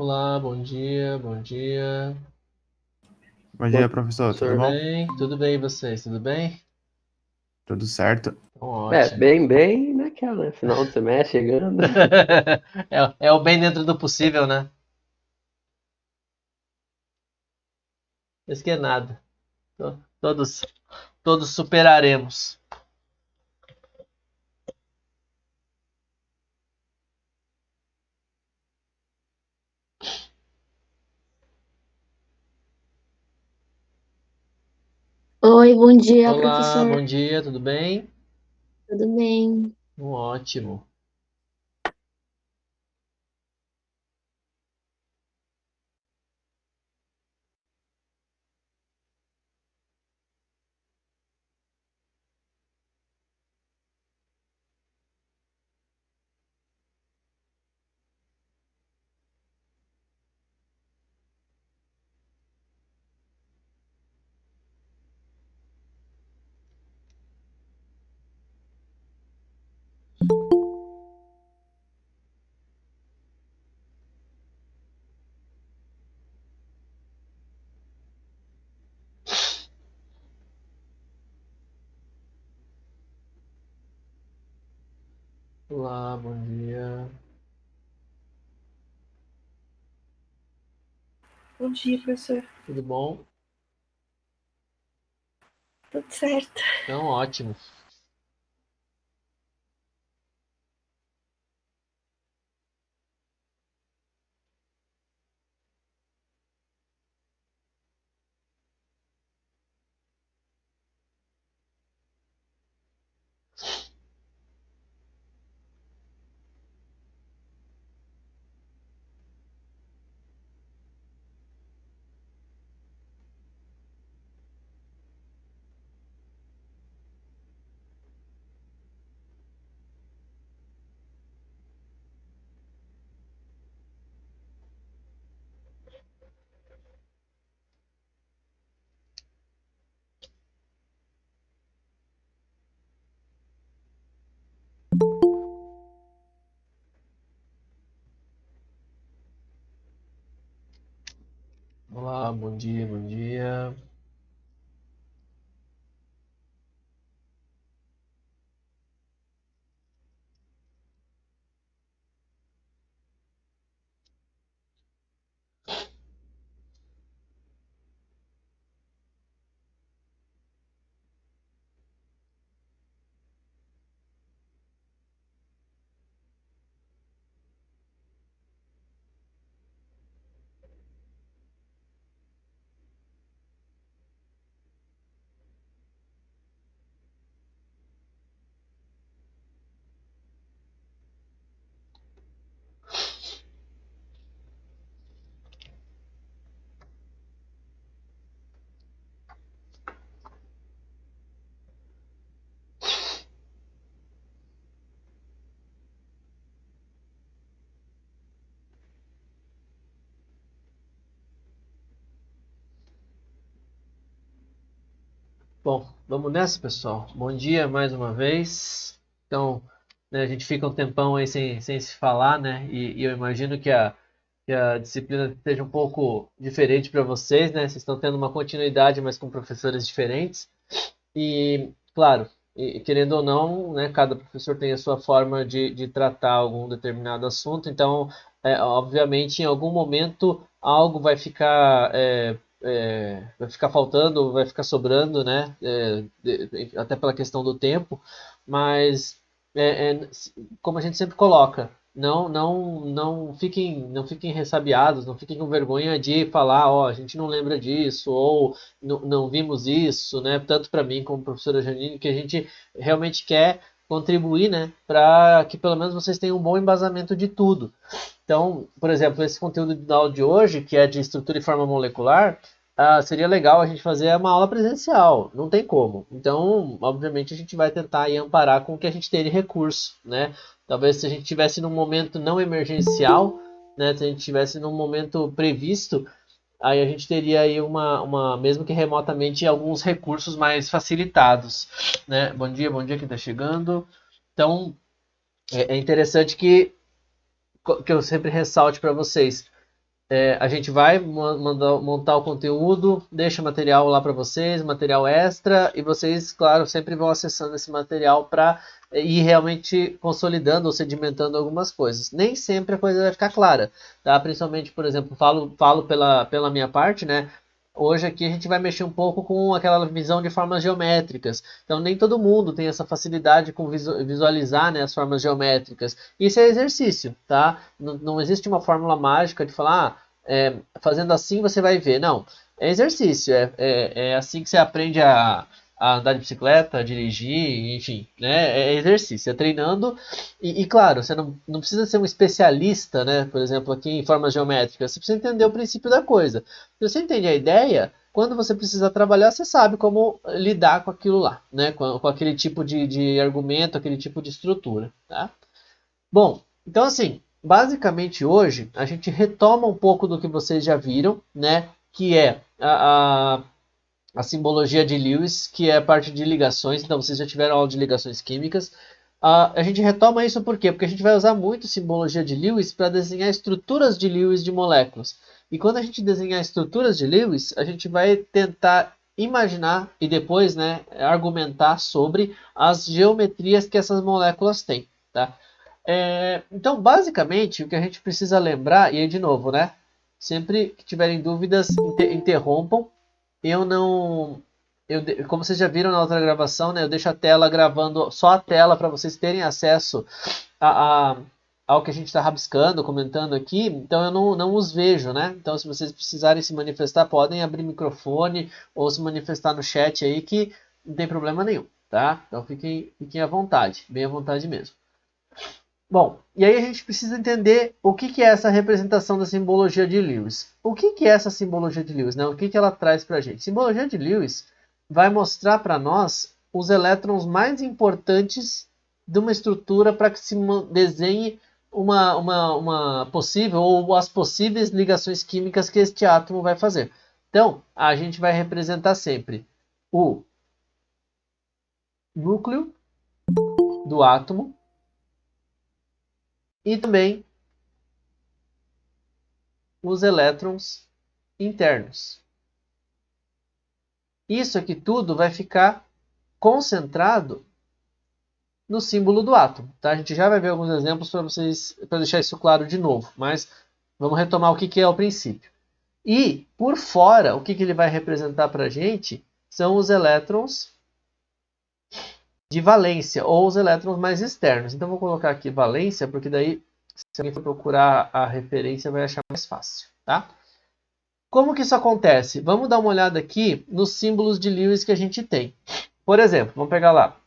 Olá, bom dia, bom dia. Bom dia, professor. Tudo Tudo bom? bem? Tudo bem, e vocês? Tudo bem? Tudo certo? Então, É, ótimo. bem naquela, né? Final do semestre chegando. É o bem dentro do possível, né? Isso que é nada. Todos, todos superaremos. Oi, bom dia, Olá, professor. bom dia, tudo bem? Tudo bem? Ótimo. Olá, bom dia. Bom dia, professor. Tudo bom? Tudo certo. Então, ótimo. Olá, bom dia, bom dia. Bom, vamos nessa, pessoal. Bom dia mais uma vez. Então, né, a gente fica um tempão aí sem se falar, né? E eu imagino que a disciplina esteja um pouco diferente para vocês, né? Vocês estão tendo uma continuidade, mas com professores diferentes. E, claro, querendo ou não, né, cada professor tem a sua forma de tratar algum determinado assunto. Então, obviamente, em algum momento algo vai ficar faltando, vai ficar sobrando, né? Até pela questão do tempo, mas como a gente sempre coloca, não fiquem ressabiados, não fiquem com vergonha de falar, ó, a gente não lembra disso, ou não vimos isso, né? Tanto para mim como para a professora Janine, que a gente realmente quer contribuir, né? Para que pelo menos vocês tenham um bom embasamento de tudo. Então, por exemplo, esse conteúdo da aula de hoje, que é de estrutura e forma molecular, seria legal a gente fazer uma aula presencial, não tem como. Então, obviamente, a gente vai tentar aí amparar com o que a gente tem de recurso, né? Talvez se a gente tivesse num momento não emergencial, né? Se a gente tivesse num momento previsto, aí a gente teria aí mesmo que remotamente, alguns recursos mais facilitados, né? Bom dia quem está chegando. Então, é interessante que eu sempre ressalte para vocês. A gente vai montar o conteúdo, deixa material lá para vocês, material extra, e vocês, claro, sempre vão acessando esse material para ir realmente consolidando ou sedimentando algumas coisas. Nem sempre a coisa vai ficar clara, tá? Principalmente, por exemplo, falo pela minha parte, né? Hoje aqui a gente vai mexer um pouco com aquela visão de formas geométricas. Então nem todo mundo tem essa facilidade com visualizar, né, as formas geométricas. Isso é exercício, tá? Não existe uma fórmula mágica de falar, fazendo assim você vai ver. Não, é exercício. É assim que você aprende a andar de bicicleta, a dirigir, enfim, né? É exercício, é treinando. E claro, você não precisa ser um especialista, né? Por exemplo, aqui em formas geométricas. Você precisa entender o princípio da coisa. Se você entende a ideia, quando você precisa trabalhar, você sabe como lidar com aquilo lá, né? Com aquele tipo de argumento, aquele tipo de estrutura, tá? Bom, então assim, basicamente hoje a gente retoma um pouco do que vocês já viram, né? Que é a simbologia de Lewis, que é a parte de ligações. Então vocês já tiveram aula de ligações químicas. A gente retoma isso por quê? Porque a gente vai usar muito simbologia de Lewis para desenhar estruturas de Lewis de moléculas. E quando a gente desenhar estruturas de Lewis, a gente vai tentar imaginar e depois, né, argumentar sobre as geometrias que essas moléculas têm, tá? Então, basicamente, o que a gente precisa lembrar, e aí de novo, né? Sempre que tiverem dúvidas, interrompam. Eu não. Como vocês já viram na outra gravação, né? Eu deixo a tela gravando, só a tela, para vocês terem acesso ao que a gente está rabiscando, comentando aqui. Então eu não os vejo, né? Então, se vocês precisarem se manifestar, podem abrir microfone ou se manifestar no chat aí, que não tem problema nenhum, tá? Então fiquem à vontade, bem à vontade mesmo. Bom, e aí a gente precisa entender o que é essa representação da simbologia de Lewis. O que é essa simbologia de Lewis? Né? O que ela traz para a gente? Simbologia de Lewis vai mostrar para nós os elétrons mais importantes de uma estrutura para que se desenhe uma possível ou as possíveis ligações químicas que este átomo vai fazer. Então, a gente vai representar sempre o núcleo do átomo, e também os elétrons internos. Isso aqui tudo vai ficar concentrado no símbolo do átomo, tá? A gente já vai ver alguns exemplos para deixar isso claro de novo, mas vamos retomar o que é o princípio. E por fora, o que ele vai representar para a gente são os elétrons de valência, ou os elétrons mais externos. Então vou colocar aqui valência, porque daí, se alguém for procurar a referência, vai achar mais fácil, tá? Como que isso acontece? Vamos dar uma olhada aqui nos símbolos de Lewis que a gente tem. Por exemplo, vamos pegar lá,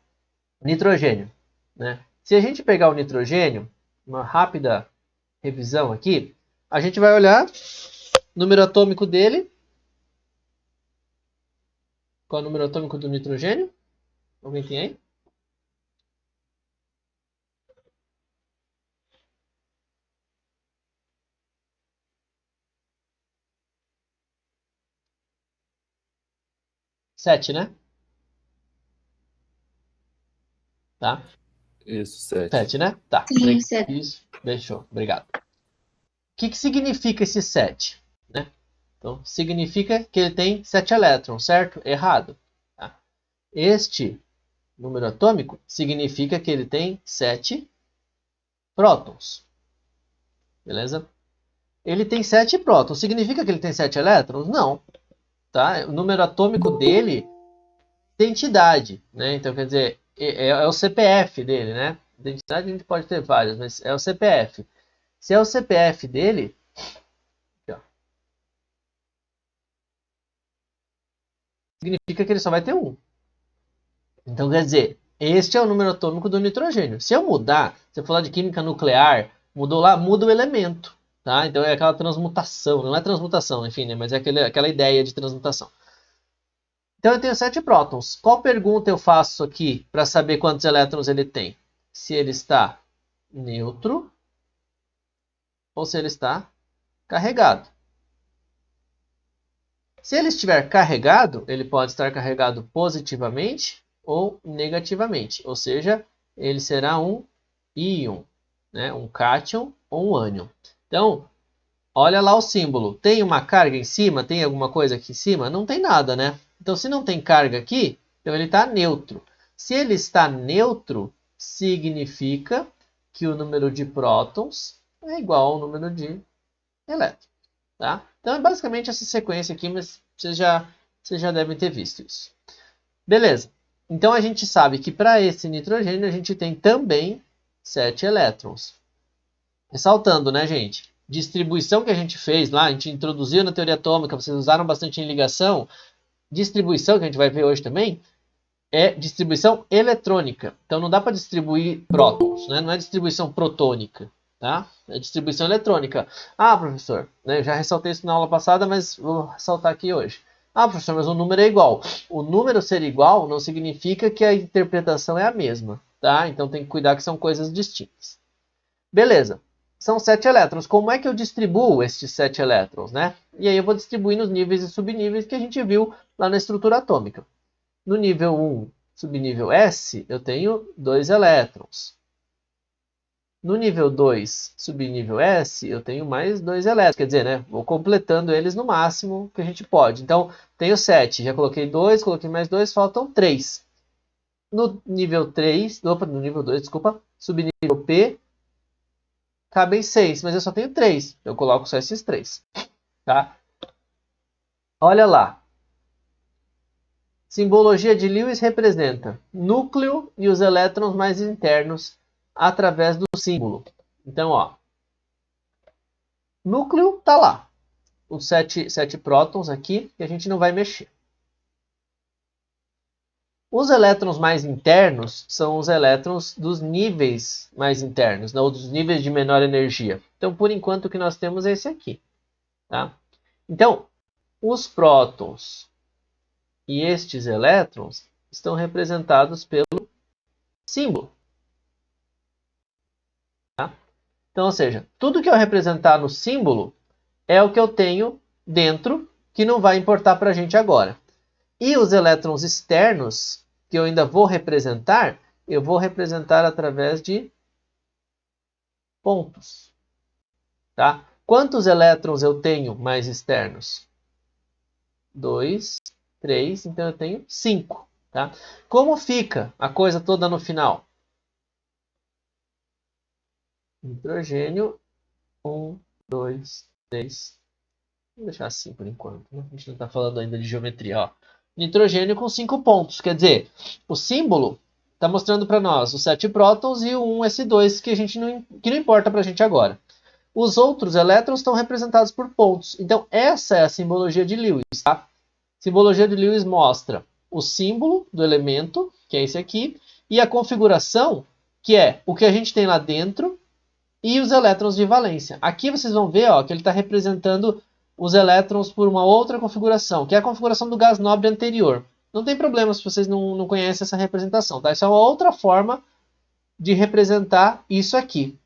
nitrogênio, né? Se a gente pegar o nitrogênio, uma rápida revisão aqui, a gente vai olhar o número atômico dele. Qual é o número atômico do nitrogênio? Alguém tem aí? Sete, né? Tá? Isso, 7. 7, né? Tá. Sim, 7. Isso. Fechou. Obrigado. O que significa esse 7? Né? Então, significa que ele tem 7 elétrons, certo? Errado. Tá? Este número atômico significa que ele tem 7 prótons. Beleza? Ele tem 7 prótons. Significa que ele tem 7 elétrons? Não. Tá? O número atômico dele tem entidade. Né? Então, quer dizer, é o CPF dele, né? Identidade a gente pode ter várias, mas é o CPF. Se é o CPF dele, aqui, ó, significa que ele só vai ter 1. Então, quer dizer, este é o número atômico do nitrogênio. Se eu mudar, se eu falar de química nuclear, mudou lá, muda o elemento. Tá? Então é aquela transmutação. Não é transmutação, enfim, né? Mas é aquela ideia de transmutação. Então eu tenho 7 prótons. Qual pergunta eu faço aqui para saber quantos elétrons ele tem? Se ele está neutro ou se ele está carregado. Se ele estiver carregado, ele pode estar carregado positivamente ou negativamente. Ou seja, ele será um íon, né? Um cátion ou um ânion. Então, olha lá o símbolo. Tem uma carga em cima? Tem alguma coisa aqui em cima? Não tem nada, né? Então, se não tem carga aqui, então ele está neutro. Se ele está neutro, significa que o número de prótons é igual ao número de elétrons. Tá? Então, é basicamente essa sequência aqui, mas vocês já devem ter visto isso. Beleza. Então, a gente sabe que para esse nitrogênio, a gente tem também 7 elétrons. Ressaltando, né, gente? Distribuição que a gente fez lá, a gente introduziu na teoria atômica, vocês usaram bastante em ligação. Distribuição, que a gente vai ver hoje também, é distribuição eletrônica. Então, não dá para distribuir prótons, né? Não é distribuição protônica. Tá? É distribuição eletrônica. Ah, professor, né, eu já ressaltei isso na aula passada, mas vou ressaltar aqui hoje. Ah, professor, mas o número é igual. O número ser igual não significa que a interpretação é a mesma. Tá? Então tem que cuidar que são coisas distintas. Beleza. São 7 elétrons. Como é que eu distribuo estes 7 elétrons? Né? E aí eu vou distribuir nos níveis e subníveis que a gente viu lá na estrutura atômica. No nível 1, subnível S, eu tenho 2 elétrons. No nível 2, subnível S, eu tenho mais 2 elétrons. Quer dizer, né, vou completando eles no máximo que a gente pode. Então, tenho 7. Já coloquei 2, coloquei mais 2, faltam 3. No nível 3, no nível 2, desculpa, subnível P, cabem 6, mas eu só tenho 3. Eu coloco só esses 3. Tá? Olha lá. Simbologia de Lewis representa núcleo e os elétrons mais internos através do símbolo. Então, ó, núcleo está lá. Os 7 prótons aqui, que a gente não vai mexer. Os elétrons mais internos são os elétrons dos níveis mais internos, ou dos níveis de menor energia. Então, por enquanto, o que nós temos é esse aqui. Tá? Então, os prótons e estes elétrons estão representados pelo símbolo. Tá? Então, ou seja, tudo que eu representar no símbolo é o que eu tenho dentro, que não vai importar para a gente agora. E os elétrons externos, que eu ainda vou representar, eu vou representar através de pontos. Tá? Quantos elétrons eu tenho mais externos? 2, 3, então eu tenho 5. Tá? Como fica a coisa toda no final? Nitrogênio, 1, 2, 3. Vou deixar assim por enquanto. Né? A gente não está falando ainda de geometria. Ó. Nitrogênio com 5 pontos. Quer dizer, o símbolo está mostrando para nós os 7 prótons e o 1s2 que não importa para a gente agora. Os outros elétrons estão representados por pontos. Então, essa é a simbologia de Lewis. Tá? A simbologia de Lewis mostra o símbolo do elemento, que é esse aqui, e a configuração, que é o que a gente tem lá dentro, e os elétrons de valência. Aqui vocês vão ver ó, que ele está representando os elétrons por uma outra configuração, que é a configuração do gás nobre anterior. Não tem problema se vocês não conhecem essa representação. Tá? Isso é uma outra forma de representar isso aqui.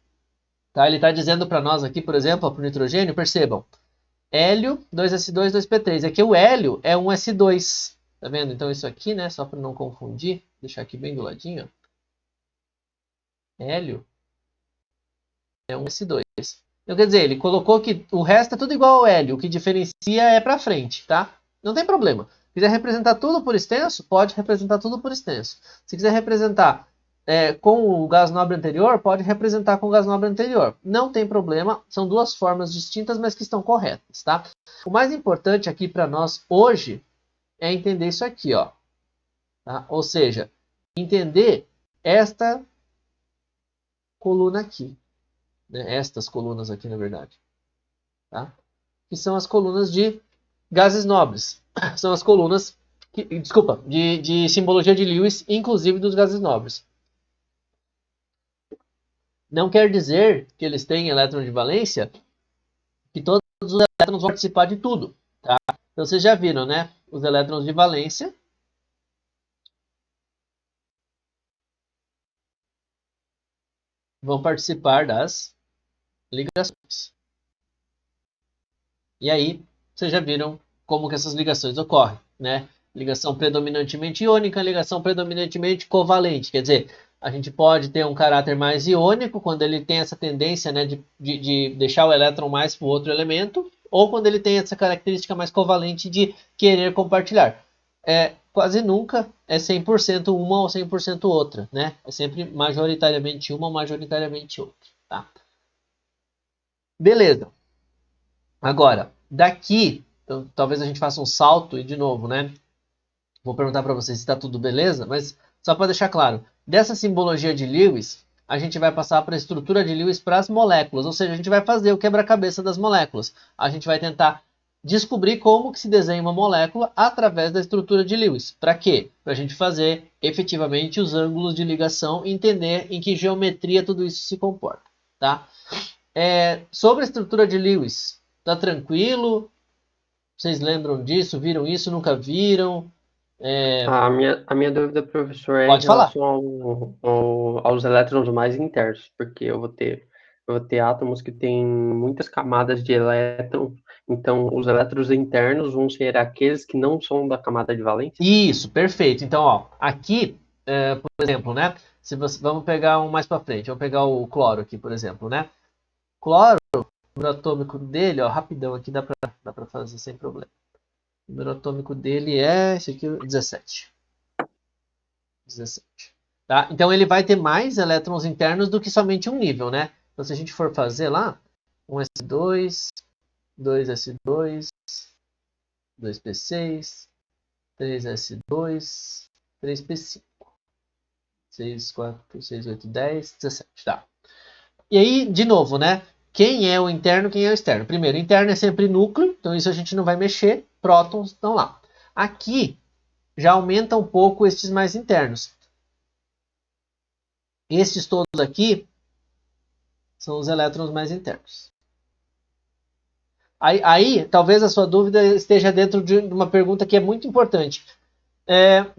Tá? Ele está dizendo para nós aqui, por exemplo, para o nitrogênio, percebam, hélio, 2s2, 2p3. Aqui o hélio é um s2. Tá vendo? Então isso aqui, né, só para não confundir, vou deixar aqui bem do ladinho. Hélio é um S2. Então, quer dizer, ele colocou que o resto é tudo igual ao hélio. O que diferencia é para frente, tá? Não tem problema. Se quiser representar tudo por extenso, pode representar tudo por extenso. Se quiser representar com o gás nobre anterior, pode representar com o gás nobre anterior. Não tem problema. São duas formas distintas, mas que estão corretas, tá? O mais importante aqui para nós hoje é entender isso aqui, ó. Tá? Ou seja, entender esta coluna aqui. Né, estas colunas aqui, na verdade. Tá? Que são as colunas de gases nobres. São as colunas, de simbologia de Lewis, inclusive dos gases nobres. Não quer dizer que eles têm elétron de valência, que todos os elétrons vão participar de tudo. Tá? Então vocês já viram, né? Os elétrons de valência vão participar das ligações. E aí, vocês já viram como que essas ligações ocorrem, né? Ligação predominantemente iônica, ligação predominantemente covalente. Quer dizer, A gente pode ter um caráter mais iônico, quando ele tem essa tendência, né, de deixar o elétron mais para o outro elemento, ou quando ele tem essa característica mais covalente de querer compartilhar. Quase nunca é 100% uma ou 100% outra, né? É sempre majoritariamente uma ou majoritariamente outra, tá? Beleza. Agora, daqui, então, talvez a gente faça um salto e de novo, né? Vou perguntar para vocês se está tudo beleza, mas só para deixar claro, dessa simbologia de Lewis, a gente vai passar para a estrutura de Lewis para as moléculas, ou seja, a gente vai fazer o quebra-cabeça das moléculas. A gente vai tentar descobrir como que se desenha uma molécula através da estrutura de Lewis. Para quê? Para a gente fazer efetivamente os ângulos de ligação e entender em que geometria tudo isso se comporta, tá? Sobre a estrutura de Lewis, tá tranquilo? Vocês lembram disso? Viram isso? Nunca viram? A minha dúvida, professor, é em Pode falar. relação aos elétrons mais internos, porque eu vou ter átomos que têm muitas camadas de elétrons, então os elétrons internos vão ser aqueles que não são da camada de valência? Isso, perfeito. Então, ó, aqui, por exemplo, né? Vamos pegar um mais para frente. Vamos pegar o cloro aqui, por exemplo, né? Cloro, o número atômico dele, ó, rapidão aqui dá para fazer sem problema. O número atômico dele é esse aqui, 17. 17. Tá? Então ele vai ter mais elétrons internos do que somente um nível, né? Então se a gente for fazer lá, 1s2, 2s2, 2p6, 3s2, 3p5, 6, 4, 6, 8, 10, 17. Tá. E aí, de novo, né? Quem é o interno, quem é o externo? Primeiro, interno é sempre núcleo, então isso a gente não vai mexer, prótons estão lá. Aqui já aumenta um pouco estes mais internos. Estes todos aqui são os elétrons mais internos. Aí talvez a sua dúvida esteja dentro de uma pergunta que é muito importante.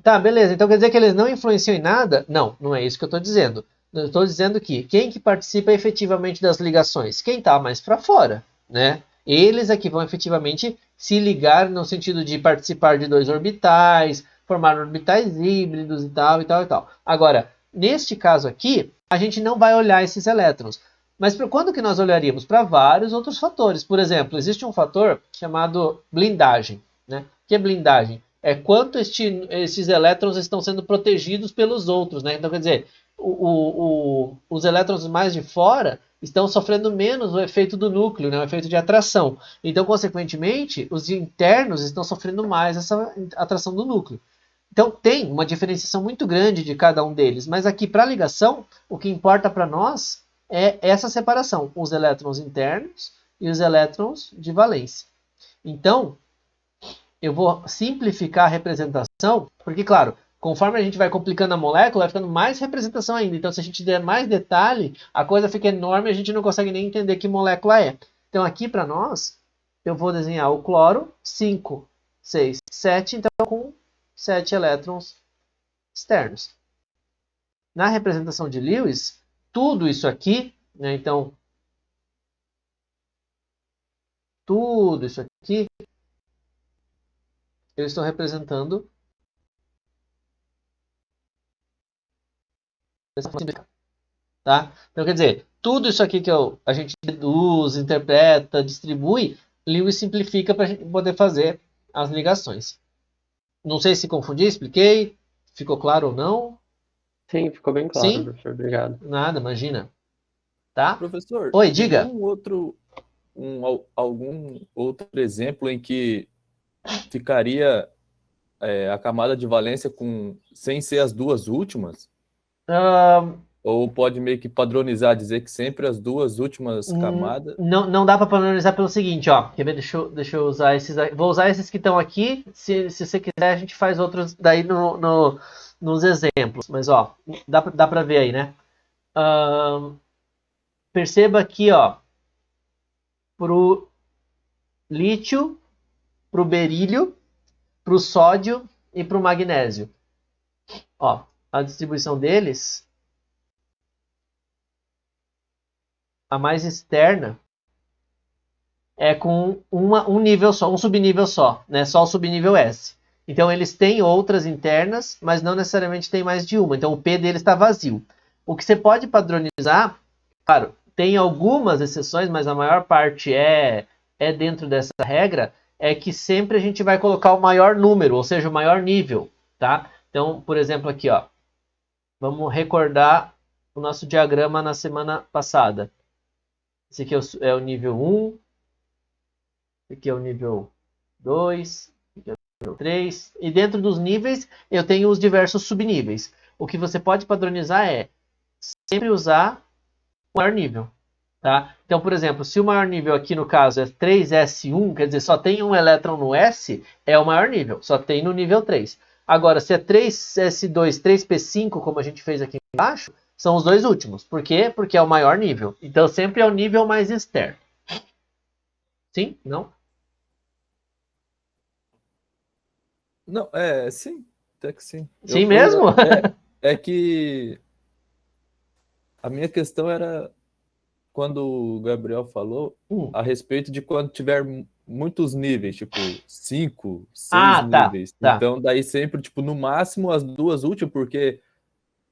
Tá, beleza, então quer dizer que eles não influenciam em nada? Não, não é isso que eu estou dizendo. Eu estou dizendo que quem que participa efetivamente das ligações? Quem está mais para fora, né? Eles é que vão efetivamente se ligar no sentido de participar de dois orbitais, formar orbitais híbridos e tal, e tal, e tal. Agora, neste caso aqui, a gente não vai olhar esses elétrons. Mas para quando que nós olharíamos? Para vários outros fatores. Por exemplo, existe um fator chamado blindagem, né? O que é blindagem? É quanto esses elétrons estão sendo protegidos pelos outros, né? Então, quer dizer, os elétrons mais de fora estão sofrendo menos o efeito do núcleo, né? O efeito de atração. Então, consequentemente, os internos estão sofrendo mais essa atração do núcleo. Então, tem uma diferenciação muito grande de cada um deles. Mas aqui, para a ligação, o que importa para nós é essa separação, os elétrons internos e os elétrons de valência. Então, eu vou simplificar a representação, porque, claro, conforme a gente vai complicando a molécula, vai ficando mais representação ainda. Então, se a gente der mais detalhe, a coisa fica enorme e a gente não consegue nem entender que molécula é. Então, aqui para nós, eu vou desenhar o cloro, 5, 6, 7, então com 7 elétrons externos. Na representação de Lewis, tudo isso aqui, né, então, tudo isso aqui, eu estou representando dessa forma, tá? Então, quer dizer, tudo isso aqui que a gente deduz, interpreta, distribui, Lewis simplifica para a gente poder fazer as ligações. Não sei se confundi, expliquei, ficou claro ou não? Sim, ficou bem claro, Sim? professor. Obrigado. Nada, imagina. Tá? Professor, Oi, diga. Algum outro exemplo em que ficaria a camada de valência sem ser as duas últimas? Ou pode meio que padronizar, dizer que sempre as duas últimas camadas? Não dá para padronizar pelo seguinte, ó. Quer ver? Deixa eu usar esses. Vou usar esses que estão aqui. Se você quiser, a gente faz outros daí nos exemplos. Mas, ó, dá para ver aí, né? Perceba aqui, ó. Pro lítio, pro berílio, pro sódio e pro magnésio. Ó, a distribuição deles, a mais externa, é com um nível só, um subnível só, né? Só o subnível S. Então eles têm outras internas, mas não necessariamente tem mais de uma. Então o P deles está vazio. O que você pode padronizar, claro, tem algumas exceções, mas a maior parte é dentro dessa regra, é que sempre a gente vai colocar o maior número, ou seja, o maior nível, tá? Então, por exemplo, aqui, ó, vamos recordar o nosso diagrama na semana passada. Esse aqui é o nível 1, esse aqui é o nível 2, esse aqui é o nível 3, e dentro dos níveis eu tenho os diversos subníveis. O que você pode padronizar é sempre usar o maior nível. Tá? Então, por exemplo, se o maior nível aqui no caso é 3S1, quer dizer, só tem um elétron no S, é o maior nível, só tem no nível 3. Agora, se é 3S2, 3P5, como a gente fez aqui embaixo, são os dois últimos. Por quê? Porque é o maior nível. Então, sempre é o nível mais externo. Sim? Não? Não, sim, até que sim. Sim mesmo? É que a minha questão era quando o Gabriel falou a respeito de quando tiver muitos níveis, tipo 5, 6 níveis. Tá. Então, daí sempre, tipo, no máximo as duas últimas, porque,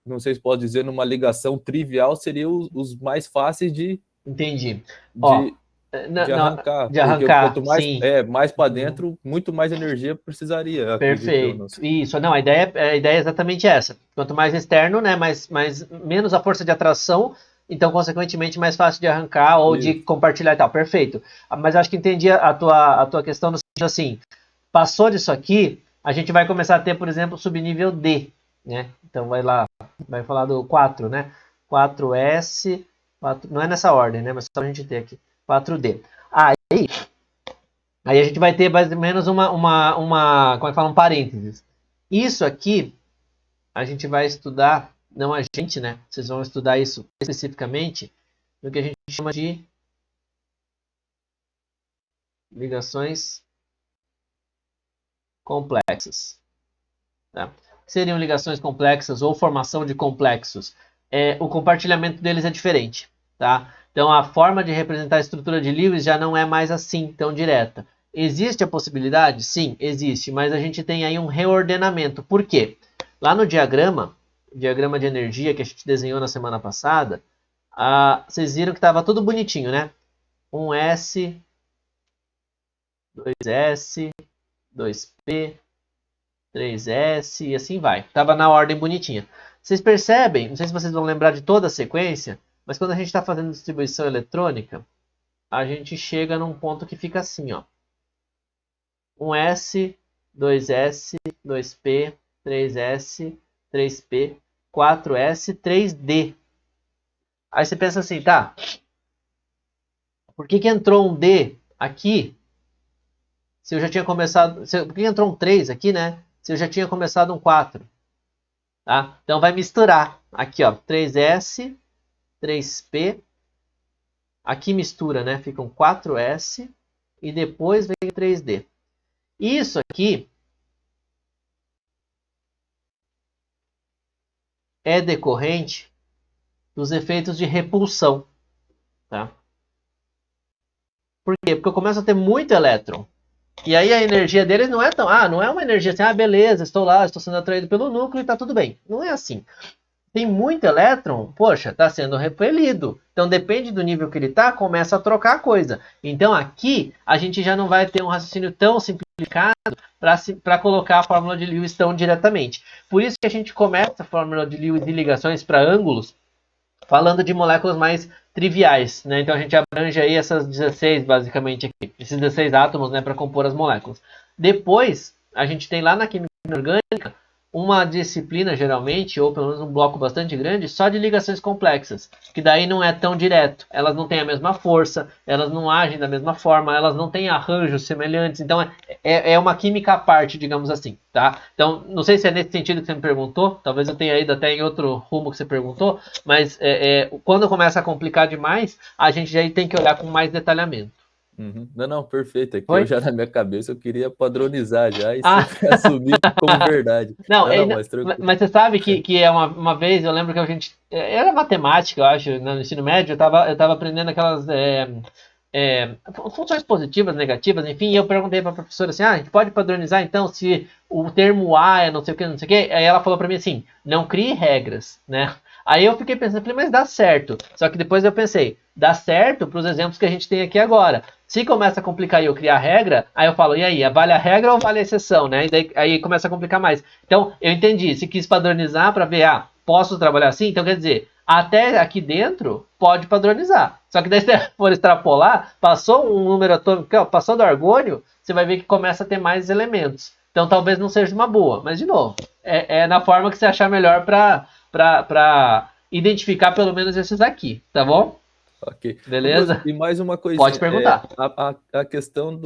não sei se pode dizer, numa ligação trivial, seriam os mais fáceis de... Entendi. De arrancar. De arrancar, porque quanto mais, sim. mais para dentro, muito mais energia precisaria. Perfeito. Isso. Não, a ideia é exatamente essa. Quanto mais externo, né, menos a força de atração, então, consequentemente, mais fácil de arrancar ou de compartilhar e tal. Perfeito. Mas acho que entendi a tua questão no sentido assim, passou disso aqui, a gente vai começar a ter, por exemplo, subnível D, né? Então, vai falar do 4, né? 4S, 4, não é nessa ordem, né? Mas só a gente ter aqui. 4D. Aí a gente vai ter mais ou menos como é que fala, um parênteses. Isso aqui, a gente vai estudar, não a gente, né? Vocês vão estudar isso especificamente no que a gente chama de ligações complexas. Tá? O que seriam ligações complexas ou formação de complexos? O compartilhamento deles é diferente, tá? Então, a forma de representar a estrutura de Lewis já não é mais assim, tão direta. Existe a possibilidade? Sim, existe, mas a gente tem aí um reordenamento. Por quê? Lá no diagrama de energia que a gente desenhou na semana passada, vocês viram que estava tudo bonitinho, né? 1S, 2S, 2P, 3S e assim vai. Estava na ordem bonitinha. Vocês percebem, não sei se vocês vão lembrar de toda a sequência, mas quando a gente está fazendo distribuição eletrônica, a gente chega num ponto que fica assim, ó. 1S, 2S, 2P, 3S, 3P, 4S, 3D. Aí você pensa assim, tá, por que entrou um D aqui, se eu já tinha começado, por que entrou um 3 aqui, né, se eu já tinha começado um 4? Tá? Então vai misturar, aqui ó, 3S, 3P, aqui mistura, né, fica um 4S, e depois vem o 3D. Isso aqui é decorrente dos efeitos de repulsão. Tá? Por quê? Porque eu começo a ter muito elétron. E aí a energia deles não é tão... não é uma energia assim, beleza, estou lá, estou sendo atraído pelo núcleo e está tudo bem. Não é assim. Tem muito elétron, poxa, está sendo repelido. Então depende do nível que ele está, começa a trocar a coisa. Então aqui a gente já não vai ter um raciocínio tão simplificado para colocar a fórmula de Lewis tão diretamente. Por isso que a gente começa a fórmula de Lewis de ligações para ângulos falando de moléculas mais triviais, né? Então a gente abrange aí essas 16 basicamente aqui, esses 16 átomos, né, para compor as moléculas. Depois a gente tem lá na química orgânica uma disciplina geralmente, ou pelo menos um bloco bastante grande, só de ligações complexas, que daí não é tão direto, elas não têm a mesma força, elas não agem da mesma forma, elas não têm arranjos semelhantes, então é uma química à parte, digamos assim, tá? Então, não sei se é nesse sentido que você me perguntou, talvez eu tenha ido até em outro rumo que você perguntou, mas quando começa a complicar demais, a gente já tem que olhar com mais detalhamento. Uhum. Não, perfeito. Aqui eu já na minha cabeça eu queria padronizar já e assumir como verdade. Mas você sabe que é uma vez, eu lembro que a gente... Era matemática, eu acho, no ensino médio, eu tava aprendendo aquelas funções positivas, negativas, enfim, e eu perguntei para a professora assim, a gente pode padronizar então se o termo A é não sei o que, não sei o que, aí ela falou para mim assim, não crie regras, né? Aí eu fiquei pensando, falei, mas dá certo, só que depois eu pensei, dá certo para os exemplos que a gente tem aqui agora. Se começa a complicar e eu criar regra, aí eu falo, e aí, vale a regra ou vale a exceção, né? E daí, aí começa a complicar mais. Então, eu entendi, se quis padronizar para ver, posso trabalhar assim? Então, quer dizer, até aqui dentro pode padronizar. Só que daí se for extrapolar, passou um número atômico, passou do argônio, você vai ver que começa a ter mais elementos. Então talvez não seja uma boa, mas de novo, é na forma que você achar melhor para identificar pelo menos esses aqui, tá bom? Ok. Beleza? E mais uma coisinha. Pode perguntar. A questão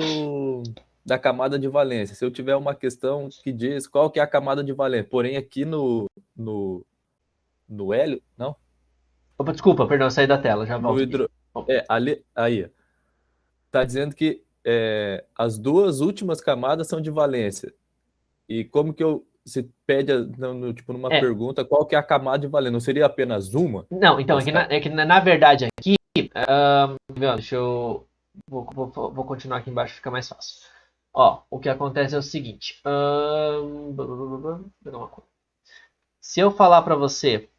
da camada de valência. Se eu tiver uma questão que diz qual que é a camada de valência, porém aqui no hélio, não? Opa, desculpa, perdão, eu saí da tela, já volto. Aí. Tá dizendo que as duas últimas camadas são de valência. E como que se pede tipo, numa pergunta qual que é a camada de valência? Não seria apenas uma? Não, então, é que na verdade aqui, deixa eu... Vou continuar aqui embaixo, fica mais fácil. Ó, o que acontece é o seguinte. Se eu falar para você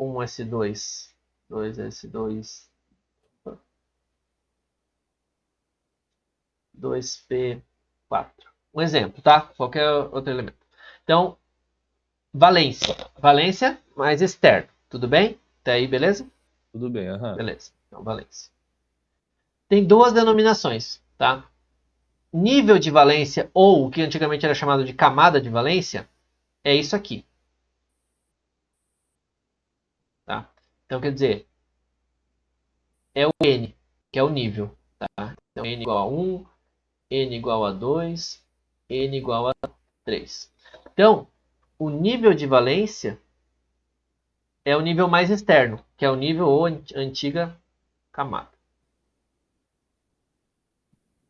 1S2, 2S2, 2P4. Um exemplo, tá? Qualquer outro elemento. Então, valência. Valência mais externo. Tudo bem? Até aí, beleza? Tudo bem, Beleza. Então, valência. Tem duas denominações, tá? Nível de valência, ou o que antigamente era chamado de camada de valência, é isso aqui. Tá? Então, quer dizer, é o N, que é o nível. Tá? Então, N igual a 1, N igual a 2, N igual a 3. Então, o nível de valência é o nível mais externo, que é o nível ou antiga camada.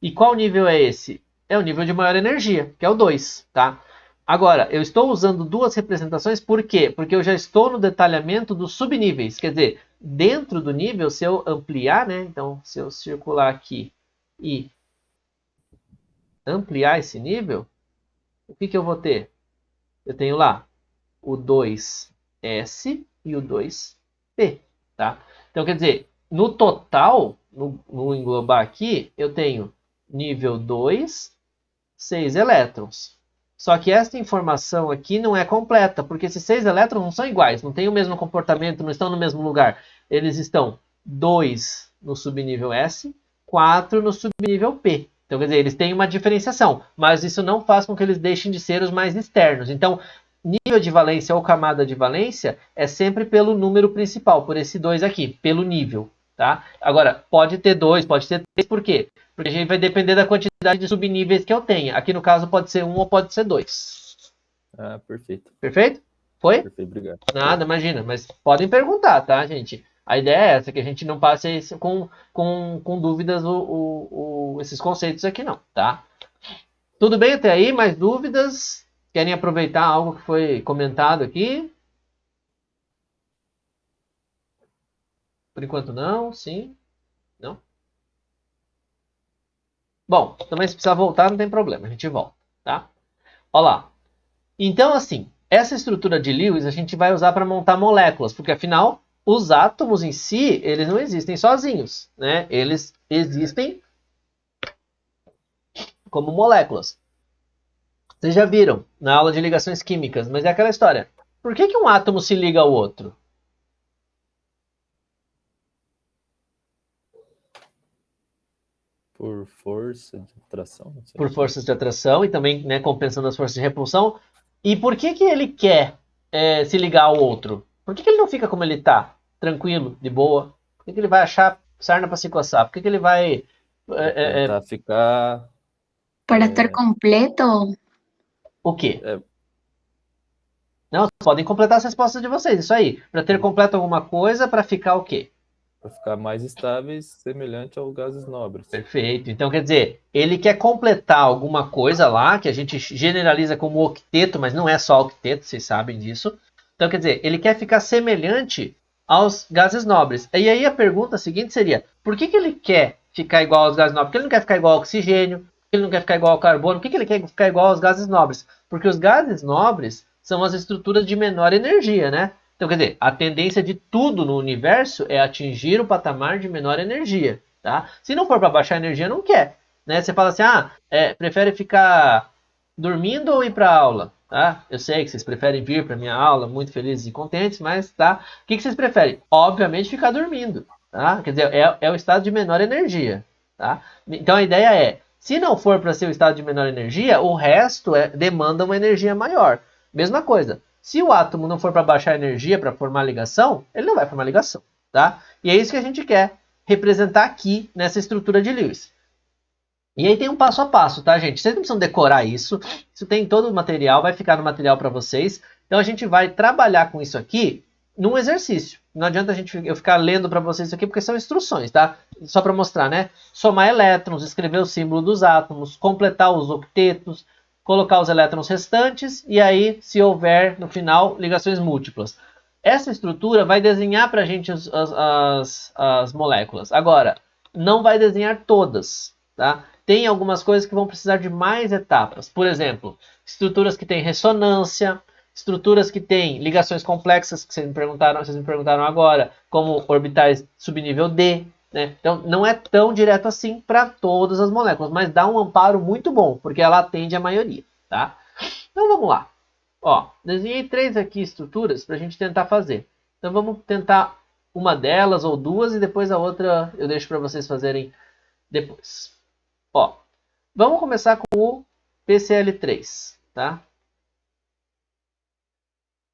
E qual nível é esse? É o nível de maior energia, que é o 2, tá? Agora, eu estou usando duas representações, por quê? Porque eu já estou no detalhamento dos subníveis, quer dizer, dentro do nível, se eu ampliar, né? Então, se eu circular aqui e ampliar esse nível, o que eu vou ter? Eu tenho lá o 2S e o 2P, tá? Então, quer dizer, no total, no englobar aqui, eu tenho nível 2, 6 elétrons. Só que essa informação aqui não é completa, porque esses 6 elétrons não são iguais, não têm o mesmo comportamento, não estão no mesmo lugar. Eles estão 2 no subnível S, 4 no subnível P. Então, quer dizer, eles têm uma diferenciação, mas isso não faz com que eles deixem de ser os mais externos. Então, nível de valência ou camada de valência é sempre pelo número principal, por esse 2 aqui, pelo nível. Tá? Agora, pode ter 2, pode ter 3, por quê? Porque a gente vai depender da quantidade de subníveis que eu tenha. Aqui no caso pode ser 1 ou pode ser 2. Perfeito. Perfeito? Foi? Perfeito, obrigado. Nada, imagina, mas podem perguntar, tá, gente? A ideia é essa, que a gente não passe com dúvidas esses conceitos aqui não, tá? Tudo bem até aí? Mais dúvidas? Querem aproveitar algo que foi comentado aqui? Por enquanto não, sim, não. Bom, também se precisar voltar não tem problema, a gente volta, tá? Olha lá. Então, assim, essa estrutura de Lewis a gente vai usar para montar moléculas, porque afinal, os átomos em si, eles não existem sozinhos, né? Eles existem como moléculas. Vocês já viram na aula de ligações químicas, mas é aquela história. Por que um átomo se liga ao outro? Por força de atração? Por forças de atração e também, né, compensando as forças de repulsão. E por que ele quer se ligar ao outro? Por que ele não fica como ele está? Tranquilo, de boa? Por que ele vai achar sarna para se coçar? Por que ele vai... tentar ficar... Para estar completo. O quê? Não, podem completar as respostas de vocês, isso aí. Para ter completo alguma coisa, para ficar o quê? Para ficar mais estáveis, semelhante aos gases nobres. Perfeito. Então, quer dizer, ele quer completar alguma coisa lá, que a gente generaliza como octeto, mas não é só octeto, vocês sabem disso. Então, quer dizer, ele quer ficar semelhante aos gases nobres. E aí a pergunta seguinte seria, por que ele quer ficar igual aos gases nobres? Porque ele não quer ficar igual ao oxigênio, porque ele não quer ficar igual ao carbono. Por que ele quer ficar igual aos gases nobres? Porque os gases nobres são as estruturas de menor energia, né? Então, quer dizer, a tendência de tudo no universo é atingir o patamar de menor energia, tá? Se não for para baixar a energia, não quer, né? Você fala assim, prefere ficar dormindo ou ir para aula? Tá? Eu sei que vocês preferem vir para minha aula muito felizes e contentes, mas tá? O que vocês preferem? Obviamente ficar dormindo, tá? Quer dizer, é o estado de menor energia, tá? Então a ideia é, se não for para ser o estado de menor energia, o resto demanda uma energia maior. Mesma coisa, se o átomo não for para baixar energia para formar ligação, ele não vai formar ligação, tá? E é isso que a gente quer representar aqui nessa estrutura de Lewis. E aí tem um passo a passo, tá, gente? Vocês não precisam decorar isso. Isso tem todo o material, vai ficar no material para vocês. Então a gente vai trabalhar com isso aqui num exercício. Não adianta eu ficar lendo para vocês isso aqui, porque são instruções, tá? Só para mostrar, né? Somar elétrons, escrever o símbolo dos átomos, completar os octetos, colocar os elétrons restantes e aí, se houver, no final, ligações múltiplas. Essa estrutura vai desenhar para a gente as moléculas. Agora, não vai desenhar todas, tá? Tem algumas coisas que vão precisar de mais etapas. Por exemplo, estruturas que têm ressonância, estruturas que têm ligações complexas, que vocês me perguntaram agora, como orbitais subnível D. Né? Então, não é tão direto assim para todas as moléculas, mas dá um amparo muito bom, porque ela atende a maioria. Tá? Então, vamos lá. Ó, desenhei 3 aqui estruturas para a gente tentar fazer. Então, vamos tentar uma delas ou duas e depois a outra eu deixo para vocês fazerem depois. Ó, vamos começar com o PCl3, tá?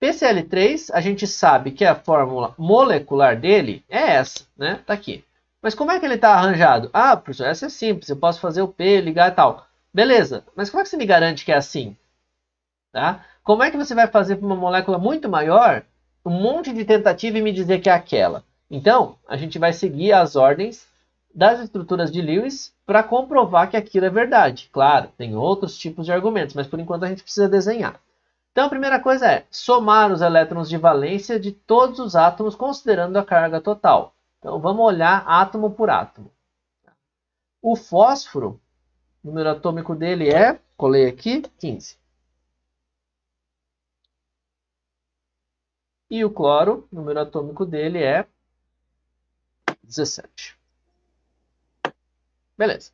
PCl3, a gente sabe que a fórmula molecular dele é essa, né? Tá aqui. Mas como é que ele está arranjado? Ah, professor, essa é simples, eu posso fazer o P, ligar e tal. Beleza, mas como é que você me garante que é assim? Tá? Como é que você vai fazer para uma molécula muito maior um monte de tentativa e me dizer que é aquela? Então, a gente vai seguir as ordens das estruturas de Lewis para comprovar que aquilo é verdade. Claro, tem outros tipos de argumentos, mas por enquanto a gente precisa desenhar. Então a primeira coisa é somar os elétrons de valência de todos os átomos considerando a carga total. Então vamos olhar átomo por átomo. O fósforo, o número atômico dele é, colei aqui, 15. E o cloro, o número atômico dele é 17. Beleza.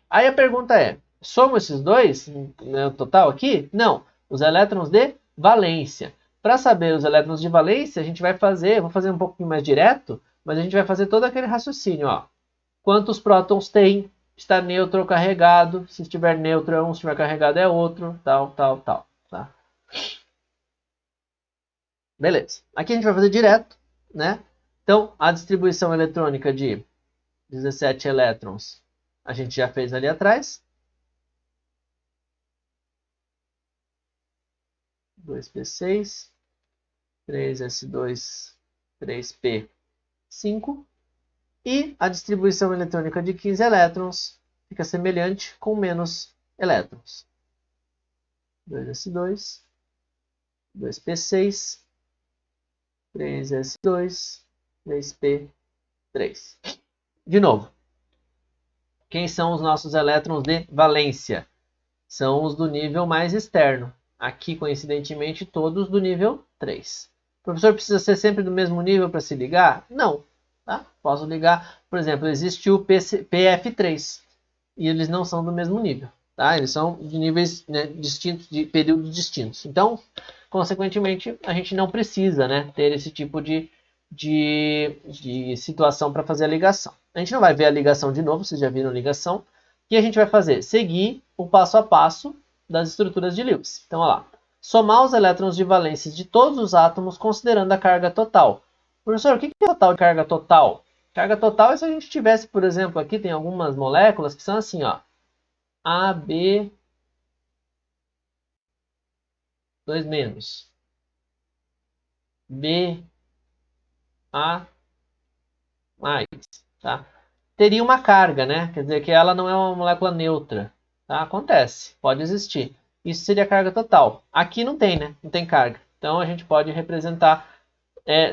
Aí a pergunta é, somam esses dois no total aqui? Não. Os elétrons de valência. Para saber os elétrons de valência, a gente vai fazer, vou fazer um pouquinho mais direto, mas a gente vai fazer todo aquele raciocínio. Ó. Quantos prótons tem? Está neutro ou carregado? Se estiver neutro é um, se estiver carregado é outro, tal, tal, tal. Tá? Beleza. Aqui a gente vai fazer direto, né? Então, a distribuição eletrônica de 17 elétrons a gente já fez ali atrás. 2p6, 3s2, 3p5. E a distribuição eletrônica de 15 elétrons fica semelhante com menos elétrons. 2s2, 2p6, 3s2, 3p3. De novo, quem são os nossos elétrons de valência? São os do nível mais externo. Aqui, coincidentemente, todos do nível 3. O professor precisa ser sempre do mesmo nível para se ligar? Não. Tá? Posso ligar, por exemplo, existe o PF3 e eles não são do mesmo nível. Tá? Eles são de níveis, né, distintos, de períodos distintos. Então, consequentemente, a gente não precisa, né, ter esse tipo de situação para fazer a ligação. A gente não vai ver a ligação de novo, vocês já viram a ligação. O que a gente vai fazer? Seguir o passo a passo das estruturas de Lewis. Então, olha lá. Somar os elétrons de valência de todos os átomos considerando a carga total. Professor, o que é total de carga total? Carga total é se a gente tivesse, por exemplo, aqui tem algumas moléculas que são assim, ó. A, B, 2 menos. B, A, mais. Tá? Teria uma carga, né? Quer dizer que ela não é uma molécula neutra. Tá? Acontece, pode existir. Isso seria a carga total. Aqui não tem, né? Não tem carga. Então a gente pode representar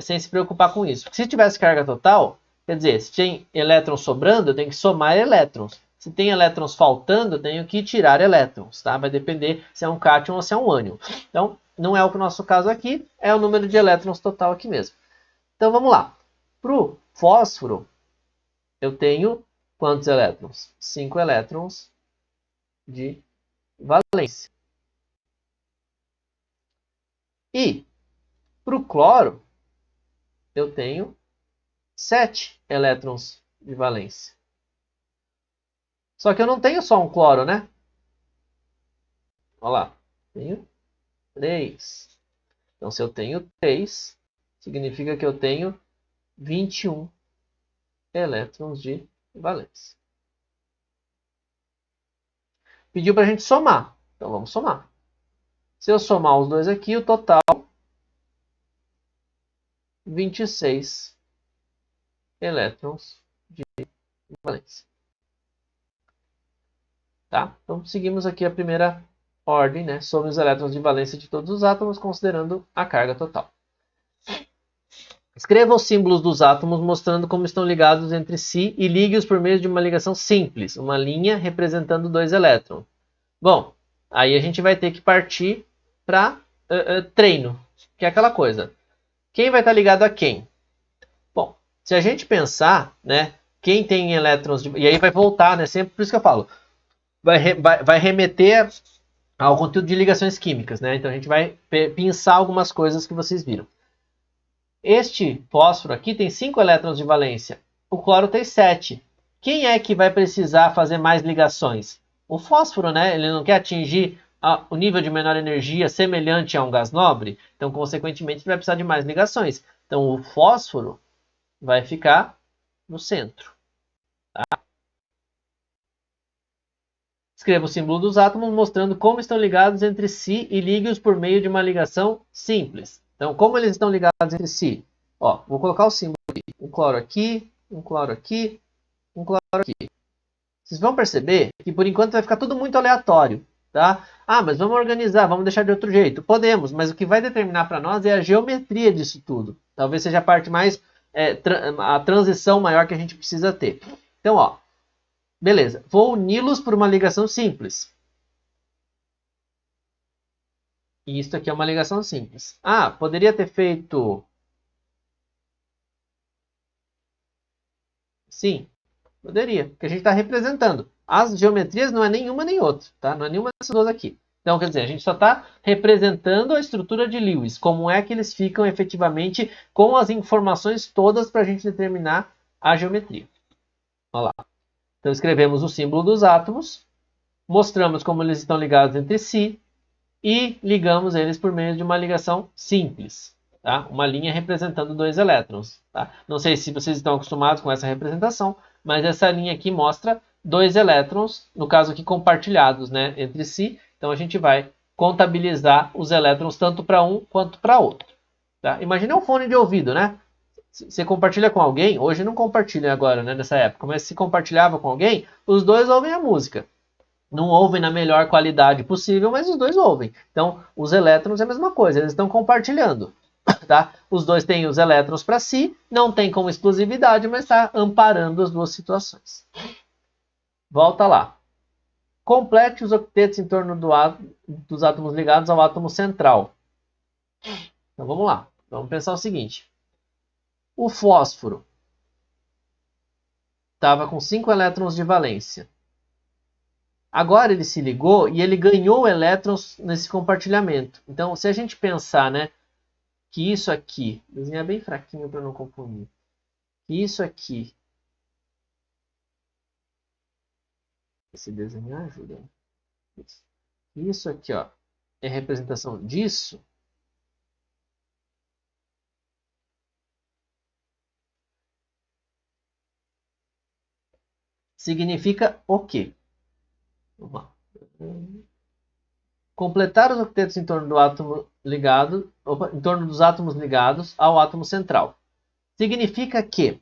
sem se preocupar com isso. Porque se tivesse carga total, Quer dizer, se tem elétrons sobrando, eu tenho que somar elétrons. Se tem elétrons faltando, eu tenho que tirar elétrons, tá? Vai depender se é um cátion ou se é um ânion. Então, não é o nosso caso aqui, é o número de elétrons total aqui mesmo. Então, vamos lá. Para o fósforo, eu tenho quantos elétrons? 5 elétrons de valência. E para o cloro, eu tenho 7 elétrons de valência. Só que eu não tenho só um cloro, né? Olha lá, tenho 3. Então, se eu tenho 3, significa que eu tenho 21 elétrons de valência. Pediu para a gente somar. Então, vamos somar. Se eu somar os dois aqui, o total 26 elétrons de valência. Tá? Então, seguimos aqui a primeira ordem, né? Sobre os elétrons de valência de todos os átomos, considerando a carga total. Escreva os símbolos dos átomos mostrando como estão ligados entre si e ligue-os por meio de uma ligação simples, uma linha representando 2 elétrons. Bom, aí a gente vai ter que partir para treino, que é aquela coisa. Quem vai estar ligado a quem? Bom, se a gente pensar, né, quem tem elétrons... E aí vai voltar, né, sempre por isso que eu falo. Vai remeter ao conteúdo de ligações químicas, né? Então a gente vai pensar algumas coisas que vocês viram. Este fósforo aqui tem 5 elétrons de valência. O cloro tem 7. Quem é que vai precisar fazer mais ligações? O fósforo, né? Ele não quer atingir o nível de menor energia semelhante a um gás nobre. Então, consequentemente, ele vai precisar de mais ligações. Então, o fósforo vai ficar no centro. Tá? Escreva o símbolo dos átomos mostrando como estão ligados entre si e ligue-os por meio de uma ligação simples. Então, como eles estão ligados entre si? Ó, vou colocar o símbolo aqui. Um cloro aqui, um cloro aqui, um cloro aqui. Vocês vão perceber que, por enquanto, vai ficar tudo muito aleatório. Tá? Ah, mas vamos organizar, vamos deixar de outro jeito. Podemos, mas o que vai determinar para nós é a geometria disso tudo. Talvez seja a parte mais, a transição maior que a gente precisa ter. Então, ó, beleza. Vou uni-los por uma ligação simples. E isso aqui é uma ligação simples. Ah, poderia ter feito... Sim, poderia. Porque a gente está representando. As geometrias não é nenhuma nem outra. Tá? Não é nenhuma dessas duas aqui. Então, quer dizer, a gente só está representando a estrutura de Lewis. Como é que eles ficam efetivamente com as informações todas para a gente determinar a geometria. Olha lá. Então, escrevemos o símbolo dos átomos. Mostramos como eles estão ligados entre si. E ligamos eles por meio de uma ligação simples, tá? Uma linha representando 2 elétrons. Tá? Não sei se vocês estão acostumados com essa representação, mas essa linha aqui mostra 2 elétrons, no caso aqui compartilhados, né, entre si. Então a gente vai contabilizar os elétrons tanto para um quanto para outro. Tá? Imagina um fone de ouvido, né? Você compartilha com alguém, hoje não compartilha agora, né, nessa época, mas se compartilhava com alguém, os dois ouvem a música. Não ouvem na melhor qualidade possível, mas os dois ouvem. Então, os elétrons é a mesma coisa, eles estão compartilhando. Tá? Os dois têm os elétrons para si, não tem como exclusividade, mas está amparando as duas situações. Volta lá. Complete os octetos em torno dos átomos ligados ao átomo central. Então, vamos lá. Vamos pensar o seguinte. O fósforo estava com 5 elétrons de valência. Agora ele se ligou e ele ganhou elétrons nesse compartilhamento. Então, se a gente pensar, né, que isso aqui, desenhar bem fraquinho para não confundir, que isso aqui, esse desenhar ajuda. Isso aqui, ó, é representação disso. Significa o quê? Vamos lá. Completar os octetos em torno do átomo ligado, em torno dos átomos ligados ao átomo central. Significa que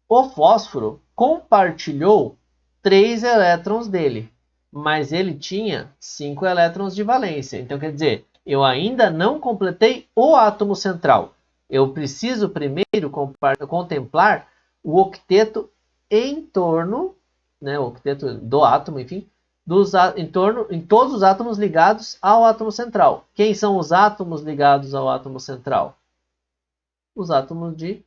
o fósforo compartilhou 3 elétrons dele, mas ele tinha 5 elétrons de valência. Então, quer dizer, eu ainda não completei o átomo central. Eu preciso primeiro contemplar o octeto em torno, né, o octeto do átomo, enfim, em todos os átomos ligados ao átomo central. Quem são os átomos ligados ao átomo central? Os átomos de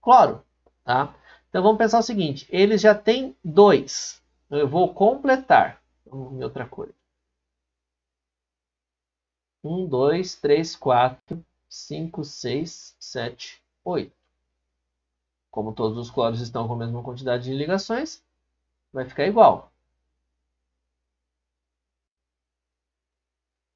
cloro, tá? Então vamos pensar o seguinte, eles já têm 2. Eu vou completar. Vamos ver outra coisa. 1, 2, 3, 4, 5, 6, 7, 8. Como todos os cloros estão com a mesma quantidade de ligações, vai ficar igual.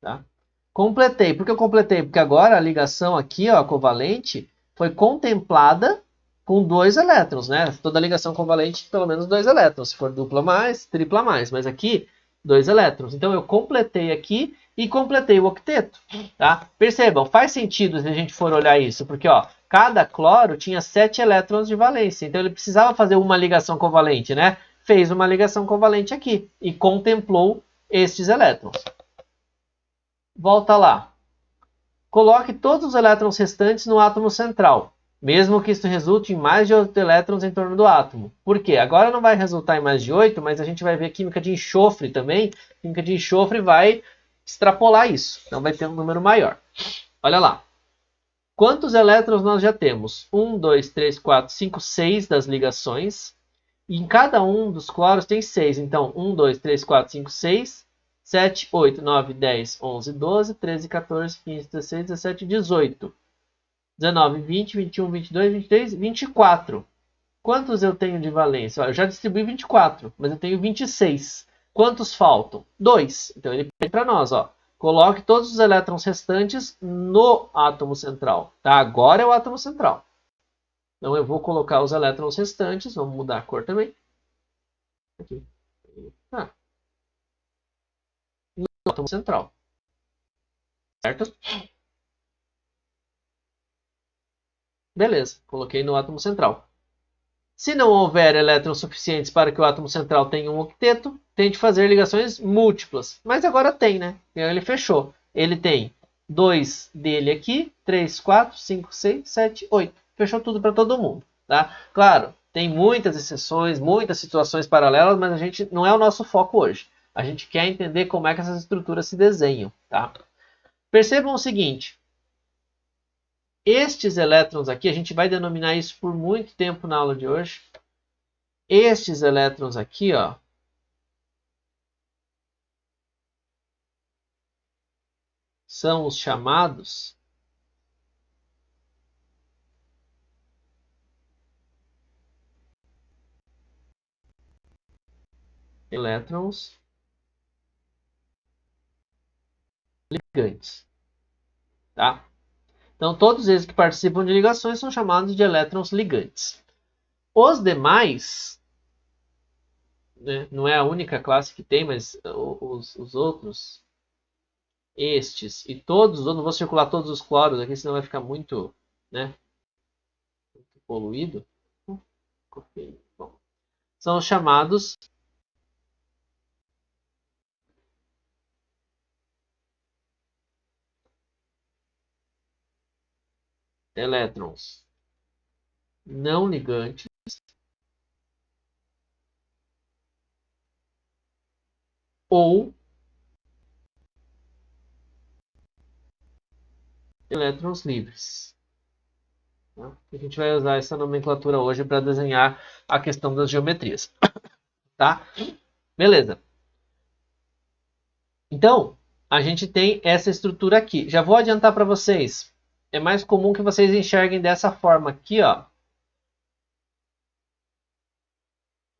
Tá? Completei. Por que eu completei? Porque agora a ligação aqui, ó, covalente, foi contemplada com 2 elétrons, né? Toda ligação covalente, pelo menos 2 elétrons. Se for dupla mais, tripla mais. Mas aqui, 2 elétrons. Então eu completei aqui e completei o octeto. Tá? Percebam, faz sentido se a gente for olhar isso. Porque ó, cada cloro tinha 7 elétrons de valência. Então ele precisava fazer uma ligação covalente, né? Fez uma ligação covalente aqui e contemplou estes elétrons. Volta lá. Coloque todos os elétrons restantes no átomo central, mesmo que isso resulte em mais de 8 elétrons em torno do átomo. Por quê? Agora não vai resultar em mais de 8, mas a gente vai ver química de enxofre também. Química de enxofre vai extrapolar isso, então vai ter um número maior. Olha lá. Quantos elétrons nós já temos? 1, 2, 3, 4, 5, 6 das ligações. E em cada um dos cloros tem 6. Então, 1, 2, 3, 4, 5, 6... 7, 8, 9, 10, 11, 12, 13, 14, 15, 16, 17, 18, 19, 20, 21, 22, 23, 24. Quantos eu tenho de valência? Eu já distribuí 24, mas eu tenho 26. Quantos faltam? 2. Então ele pede para nós, ó, coloque todos os elétrons restantes no átomo central. Tá? Agora é o átomo central. Então eu vou colocar os elétrons restantes, vamos mudar a cor também. Aqui. Ah. No átomo central, certo? Beleza, coloquei no átomo central. Se não houver elétrons suficientes para que o átomo central tenha um octeto, tente fazer ligações múltiplas. Mas agora tem, né? Ele fechou. Ele tem 2 dele aqui, 3, 4, 5, 6, 7, 8. Fechou tudo para todo mundo, tá? Claro, tem muitas exceções, muitas situações paralelas, mas a gente não é o nosso foco hoje. A gente quer entender como é que essas estruturas se desenham, tá? Percebam o seguinte. Estes elétrons aqui, a gente vai denominar isso por muito tempo na aula de hoje. Estes elétrons aqui, ó, são os chamados elétrons ligantes, tá? Então, todos eles que participam de ligações são chamados de elétrons ligantes. Os demais, né, não é a única classe que tem, mas os outros, estes e todos, eu não vou circular todos os cloros aqui, senão vai ficar muito, né, muito poluído. Bom, são chamados elétrons não ligantes ou elétrons livres. Tá? A gente vai usar essa nomenclatura hoje para desenhar a questão das geometrias. Tá? Beleza. Então, a gente tem essa estrutura aqui. Já vou adiantar para vocês. É mais comum que vocês enxerguem dessa forma aqui, ó.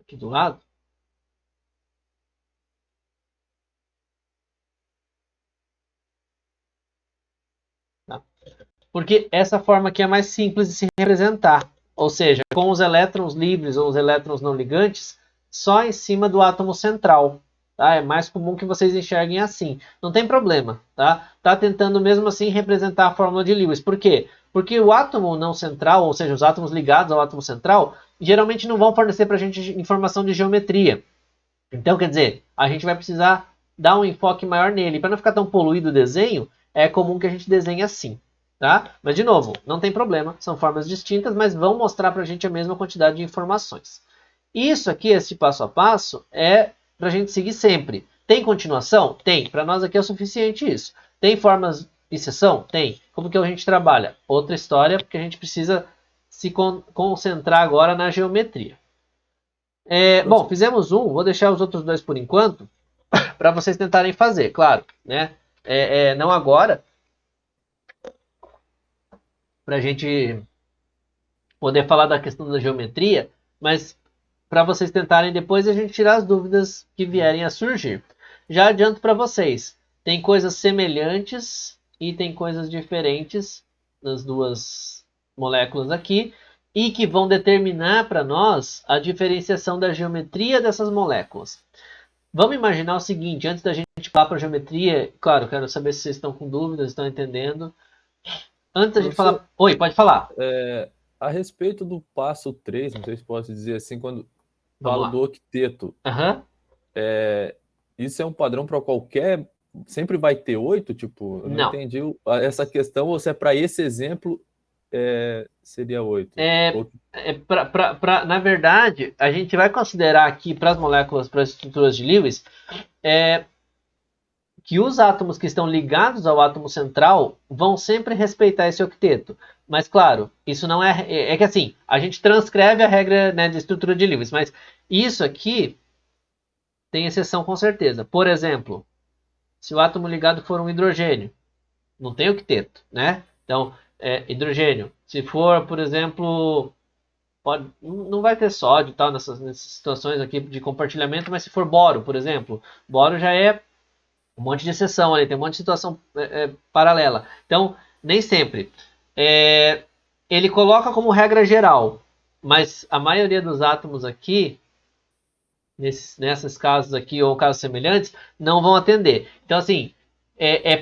Aqui do lado. Tá? Porque essa forma aqui é mais simples de se representar. Ou seja, com os elétrons livres ou os elétrons não ligantes, só em cima do átomo central. Tá? É mais comum que vocês enxerguem assim. Não tem problema. Tá tentando mesmo assim representar a fórmula de Lewis. Por quê? Porque o átomo não central, ou seja, os átomos ligados ao átomo central, geralmente não vão fornecer para a gente informação de geometria. Então, quer dizer, a gente vai precisar dar um enfoque maior nele. Para não ficar tão poluído o desenho, é comum que a gente desenhe assim. tá? Mas, de novo, não tem problema, são formas distintas, mas vão mostrar para a gente a mesma quantidade de informações. Isso aqui, esse passo a passo, é para a gente seguir sempre. Tem continuação? Tem. Para nós aqui é o suficiente isso. Tem formas de exceção? Tem. Como que a gente trabalha? Outra história, porque a gente precisa se concentrar agora na geometria. Bom, fizemos um, vou deixar os outros dois por enquanto, para vocês tentarem fazer, claro, né? Não agora, para a gente poder falar da questão da geometria, mas para vocês tentarem depois a gente tirar as dúvidas que vierem a surgir. Já adianto para vocês, tem coisas semelhantes e tem coisas diferentes nas duas moléculas aqui, e que vão determinar para nós a diferenciação da geometria dessas moléculas. Vamos imaginar o seguinte, antes da gente falar para a geometria, claro, quero saber se vocês estão com dúvidas, estão entendendo. Antes da gente falar... Oi, pode falar. A respeito do passo 3, não sei se posso dizer assim, quando Vamos falo lá. do octeto, isso é um padrão para qualquer... Sempre vai ter 8? Tipo, eu não entendi essa questão, ou se é para esse exemplo... seria 8. Na verdade, a gente vai considerar aqui para as moléculas, para as estruturas de Lewis, que os átomos que estão ligados ao átomo central vão sempre respeitar esse octeto. Mas, claro, isso não é que assim, a gente transcreve a regra, né, de estrutura de Lewis, mas isso aqui tem exceção com certeza. Por exemplo, se o átomo ligado for um hidrogênio, não tem octeto, né? Então, hidrogênio. Se for, por exemplo, não vai ter sódio e tal nessas situações aqui de compartilhamento, mas se for boro, por exemplo, boro já é um monte de exceção ali, tem um monte de situação paralela. Então, nem sempre. Ele coloca como regra geral, mas a maioria dos átomos aqui, nesses casos aqui ou casos semelhantes, não vão atender. Então, assim,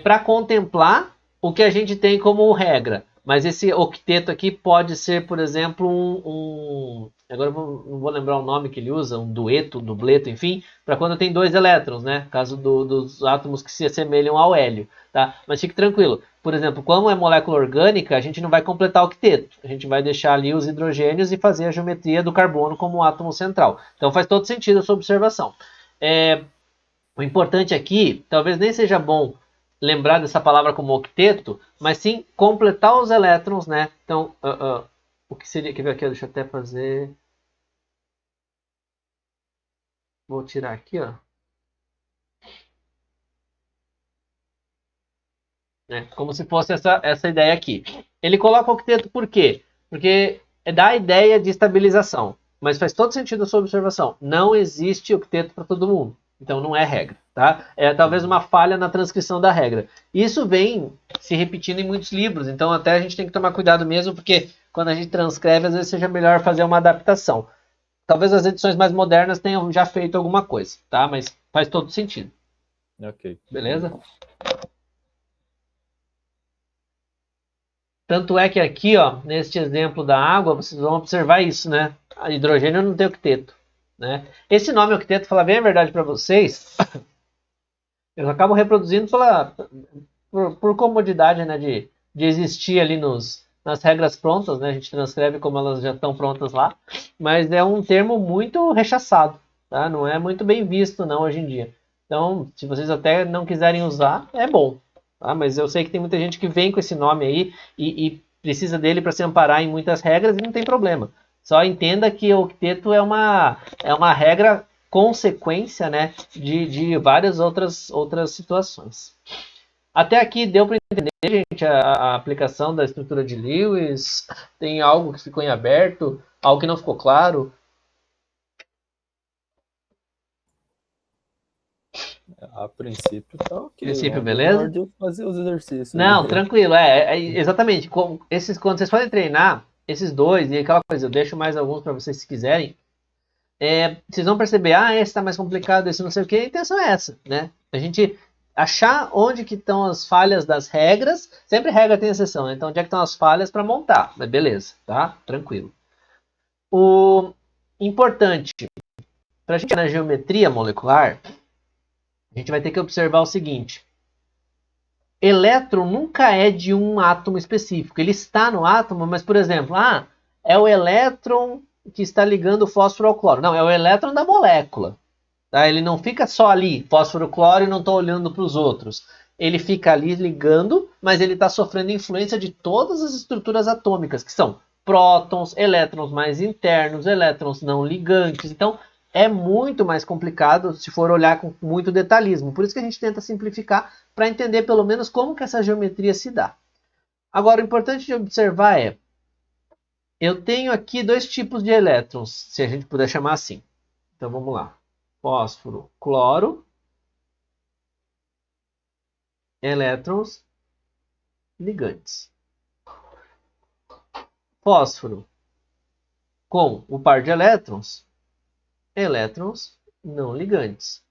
para contemplar o que a gente tem como regra. Mas esse octeto aqui pode ser, por exemplo, agora não vou lembrar o nome que ele usa, um dueto, dubleto, enfim, para quando tem 2 elétrons, né? Caso dos átomos que se assemelham ao hélio, tá? Mas fique tranquilo. Por exemplo, como é molécula orgânica, a gente não vai completar o octeto. A gente vai deixar ali os hidrogênios e fazer a geometria do carbono como átomo central. Então faz todo sentido a sua observação. O importante aqui, talvez nem seja bom lembrar dessa palavra como octeto, mas sim completar os elétrons, né? Então, o que seria... Quer ver aqui? Deixa eu até fazer... Vou tirar aqui, ó. Como se fosse essa ideia aqui. Ele coloca octeto por quê? Porque dá a ideia de estabilização. Mas faz todo sentido a sua observação. Não existe octeto para todo mundo. Então não é regra, tá? É talvez uma falha na transcrição da regra. Isso vem se repetindo em muitos livros, então até a gente tem que tomar cuidado mesmo, porque quando a gente transcreve, às vezes seja melhor fazer uma adaptação. Talvez as edições mais modernas tenham já feito alguma coisa, tá? Mas faz todo sentido. Ok. Beleza? Tanto é que aqui, ó, neste exemplo da água, vocês vão observar isso, né? A hidrogênio não tem octeto, né? Esse nome octeto, falar bem a verdade para vocês, eu acabo reproduzindo por comodidade, né, de existir ali nas regras prontas, né? A gente transcreve como elas já estão prontas lá, mas é um termo muito rechaçado, tá? Não é muito bem visto, não, hoje em dia. Então, se vocês até não quiserem usar, é bom. Tá? Mas eu sei que tem muita gente que vem com esse nome aí e precisa dele para se amparar em muitas regras e não tem problema. Só entenda que o octeto é uma regra consequência, né, de várias outras situações. Até aqui deu para entender, gente, a aplicação da estrutura de Lewis? Tem algo que ficou em aberto? Algo que não ficou claro? A princípio tá ok. Princípio, beleza? De eu fazer os exercícios. Não, tranquilo. Exatamente. Quando vocês forem treinar, esses dois e aquela coisa, eu deixo mais alguns para vocês se quiserem. Vocês vão perceber, esse tá mais complicado, esse não sei o que. A intenção é essa, né? A gente achar onde que estão as falhas das regras. Sempre regra tem exceção, né? Então onde é que estão as falhas para montar. Mas beleza, tá? Tranquilo. O importante, para a gente na geometria molecular, a gente vai ter que observar o seguinte. elétron nunca é de um átomo específico. Ele está no átomo, mas, por exemplo, é o elétron que está ligando o fósforo ao cloro. Não, é o elétron da molécula. Tá? Ele não fica só ali, fósforo, cloro, e não está olhando para os outros. Ele fica ali ligando, mas ele está sofrendo influência de todas as estruturas atômicas, que são prótons, elétrons mais internos, elétrons não ligantes. Então, é muito mais complicado se for olhar com muito detalhismo. Por isso que a gente tenta simplificar para entender pelo menos como que essa geometria se dá. Agora, o importante de observar é, eu tenho aqui dois tipos de elétrons, se a gente puder chamar assim. Então, vamos lá. Fósforo, cloro, elétrons ligantes. Fósforo com o par de elétrons, elétrons não ligantes.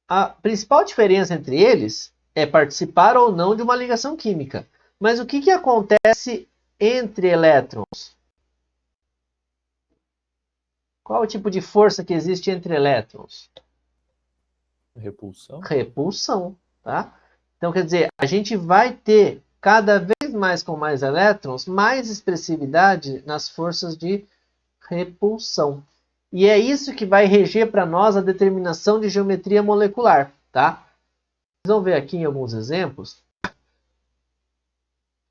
A principal diferença entre eles é participar ou não de uma ligação química. Mas o que acontece entre elétrons? Qual o tipo de força que existe entre elétrons? Repulsão. Repulsão, tá? Então, quer dizer, a gente vai ter cada vez mais com mais elétrons, mais expressividade nas forças de repulsão. E é isso que vai reger para nós a determinação de geometria molecular, tá? Vocês vão ver aqui em alguns exemplos.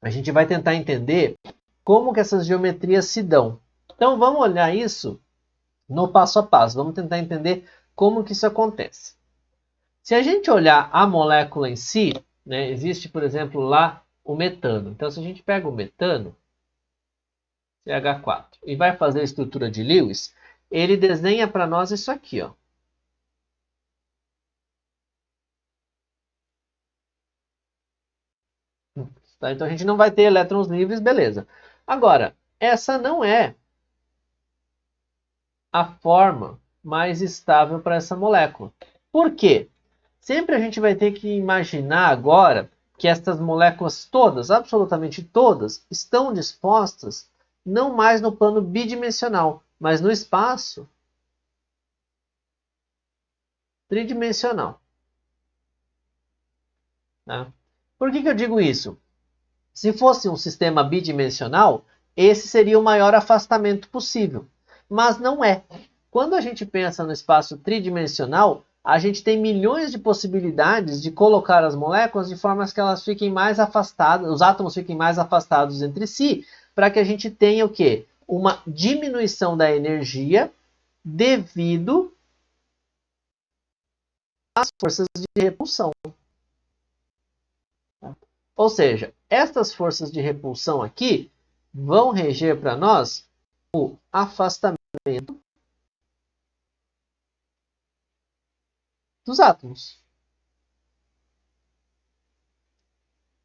A gente vai tentar entender como que essas geometrias se dão. Então, vamos olhar isso no passo a passo. Vamos tentar entender como que isso acontece. Se a gente olhar a molécula em si, né, existe, por exemplo, lá o metano. Então, se a gente pega o metano, CH4, e vai fazer a estrutura de Lewis, ele desenha para nós isso aqui, ó. Tá? Então, a gente não vai ter elétrons livres, beleza. Agora, essa não é a forma mais estável para essa molécula. Por quê? Sempre a gente vai ter que imaginar agora que estas moléculas todas, absolutamente todas, estão dispostas não mais no plano bidimensional, mas no espaço tridimensional. Tá? Por que eu digo isso? Se fosse um sistema bidimensional, esse seria o maior afastamento possível. Mas não é. Quando a gente pensa no espaço tridimensional, a gente tem milhões de possibilidades de colocar as moléculas de forma que elas fiquem mais afastadas, os átomos fiquem mais afastados entre si, para que a gente tenha o quê? Uma diminuição da energia devido às forças de repulsão. Ou seja, estas forças de repulsão aqui vão reger para nós o afastamento dos átomos.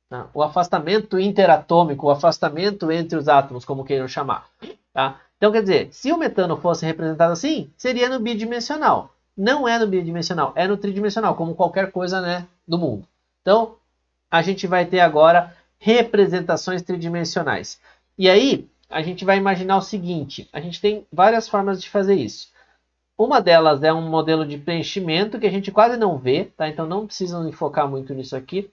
Tá? O afastamento interatômico, o afastamento entre os átomos, como queiram chamar. Tá? Então, quer dizer, se o metano fosse representado assim, seria no bidimensional. Não é no bidimensional, é no tridimensional, como qualquer coisa, né, do mundo. Então, a gente vai ter agora representações tridimensionais. E aí, a gente vai imaginar o seguinte, a gente tem várias formas de fazer isso. Uma delas é um modelo de preenchimento que a gente quase não vê, tá? Então não precisam focar muito nisso aqui.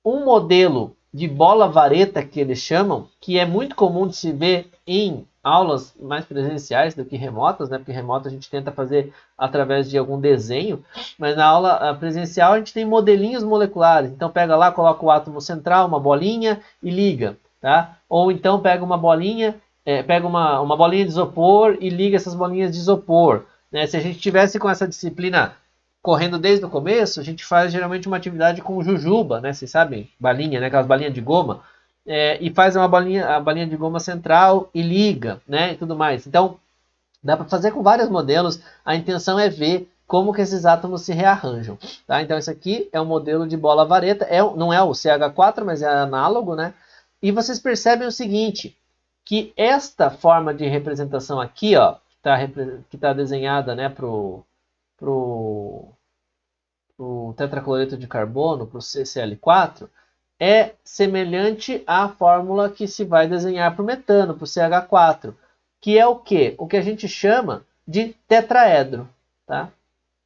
Um modelo de bola-vareta, que eles chamam, que é muito comum de se ver em aulas mais presenciais do que remotas, né? Porque remota a gente tenta fazer através de algum desenho, mas na aula presencial a gente tem modelinhos moleculares. Então pega lá, coloca o átomo central, uma bolinha e liga, tá? Ou então pega uma bolinha, pega uma bolinha de isopor e liga essas bolinhas de isopor. Né? Se a gente tivesse com essa disciplina correndo desde o começo, a gente faz geralmente uma atividade com jujuba, né? Vocês sabem, balinha, né? Aquelas balinhas de goma. E faz a balinha de goma central e liga, né? E tudo mais. Então, dá para fazer com vários modelos. A intenção é ver como que esses átomos se rearranjam. Tá? Então, esse aqui é um modelo de bola-vareta. Não é o CH4, mas é análogo, né? E vocês percebem o seguinte, que esta forma de representação aqui, ó, que está desenhada, né, pro tetracloreto de carbono, para o CCl4, é semelhante à fórmula que se vai desenhar para o metano, para o CH4, que é o quê? O que a gente chama de tetraedro. Tá?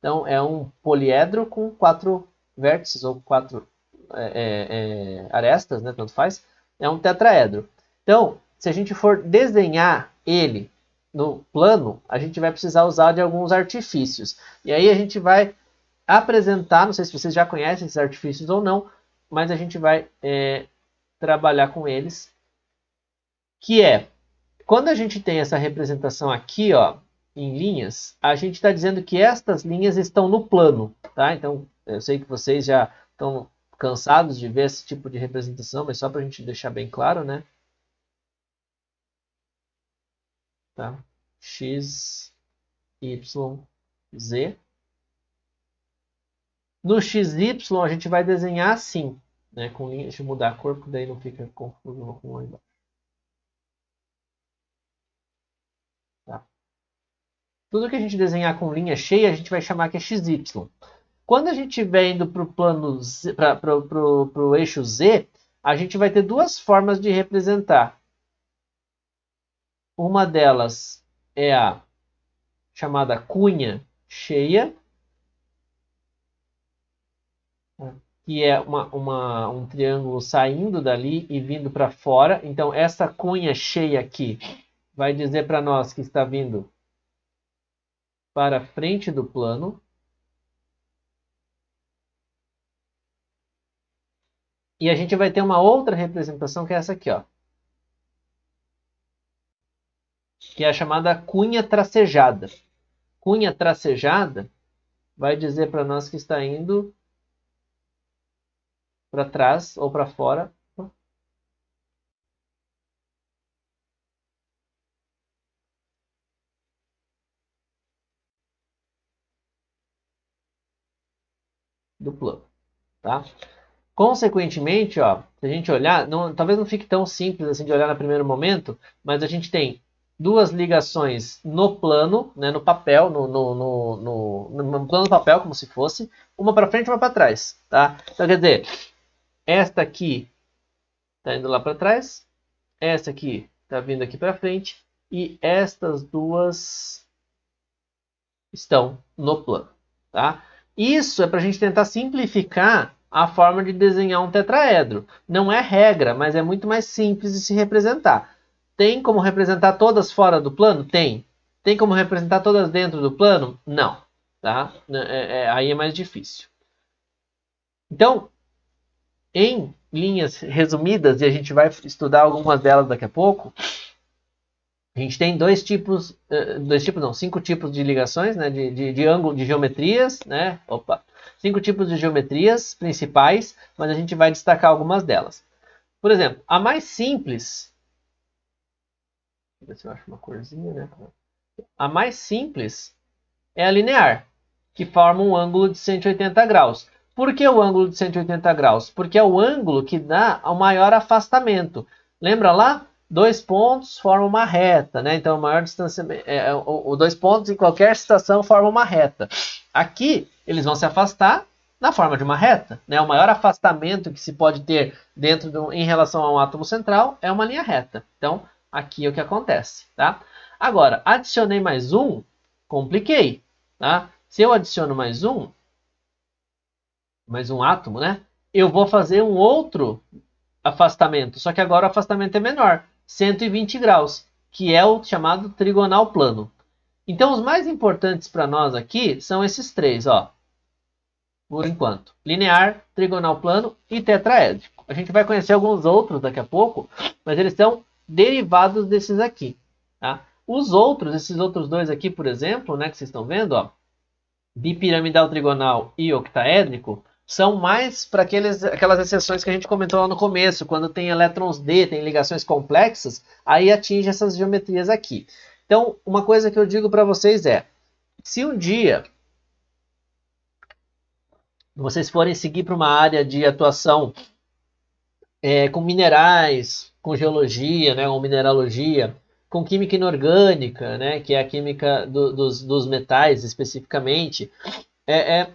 Então, é um poliedro com 4 vértices ou 4 arestas, né, tanto faz, é um tetraedro. Então, se a gente for desenhar ele no plano, a gente vai precisar usar de alguns artifícios. E aí a gente vai apresentar, não sei se vocês já conhecem esses artifícios ou não, mas a gente vai trabalhar com eles, que é, quando a gente tem essa representação aqui, ó, em linhas, a gente está dizendo que estas linhas estão no plano, tá? Então, eu sei que vocês já estão cansados de ver esse tipo de representação, mas só para a gente deixar bem claro, né? Tá? X, Y, Z. No XY a gente vai desenhar assim, né? Com linha, deixa eu mudar a cor, porque daí não fica confuso com lá embaixo. Tá? Tudo que a gente desenhar com linha cheia, a gente vai chamar que é XY. Quando a gente estiver indo para o plano para o eixo Z, a gente vai ter duas formas de representar. Uma delas é a chamada cunha cheia, que é um triângulo saindo dali e vindo para fora. Então, essa cunha cheia aqui vai dizer para nós que está vindo para frente do plano. E a gente vai ter uma outra representação que é essa aqui, ó. Que é a chamada cunha tracejada. Cunha tracejada vai dizer para nós que está indo para trás ou para fora. Do plano, tá? Consequentemente, ó, se a gente olhar, talvez não fique tão simples assim de olhar no primeiro momento, mas a gente tem duas ligações no plano, né, no papel, no plano do papel, como se fosse, uma para frente e uma para trás, tá? Então, quer dizer, esta aqui está indo lá para trás, essa aqui está vindo aqui para frente, e estas duas estão no plano, tá? Isso é para a gente tentar simplificar a forma de desenhar um tetraedro. Não é regra, mas é muito mais simples de se representar. Tem como representar todas fora do plano? Tem. Tem como representar todas dentro do plano? Não. Tá? Aí é mais difícil. Então, em linhas resumidas, e a gente vai estudar algumas delas daqui a pouco, a gente tem cinco tipos de ligações, né, de ângulo, de geometrias, né? 5 tipos de geometrias principais, mas a gente vai destacar algumas delas. Por exemplo, a mais simples, deixa eu ver se eu acho uma corzinha, né? A mais simples é a linear, que forma um ângulo de 180 graus. Por que o ângulo de 180 graus? Porque é o ângulo que dá o maior afastamento. Lembra lá? 2 pontos formam uma reta, né? Então, a maior distância, os 2 pontos em qualquer situação formam uma reta. Aqui, eles vão se afastar na forma de uma reta, né? O maior afastamento que se pode ter em relação a um átomo central é uma linha reta. Então, aqui é o que acontece, tá? Agora, adicionei mais um, compliquei, tá? Se eu adiciono mais um átomo, né? Eu vou fazer um outro afastamento, só que agora o afastamento é menor, 120 graus, que é o chamado trigonal plano. Então, os mais importantes para nós aqui são esses três, ó. Por enquanto. Linear, trigonal plano e tetraédrico. A gente vai conhecer alguns outros daqui a pouco, mas eles são derivados desses aqui, tá? Esses outros dois aqui, por exemplo, né, que vocês estão vendo, ó, bipiramidal trigonal e octaédrico, são mais para aquelas exceções que a gente comentou lá no começo, quando tem elétrons D, tem ligações complexas, aí atinge essas geometrias aqui. Então, uma coisa que eu digo para vocês é, se um dia vocês forem seguir para uma área de atuação com minerais, com geologia, né, ou mineralogia, com química inorgânica, né, que é a química dos metais especificamente,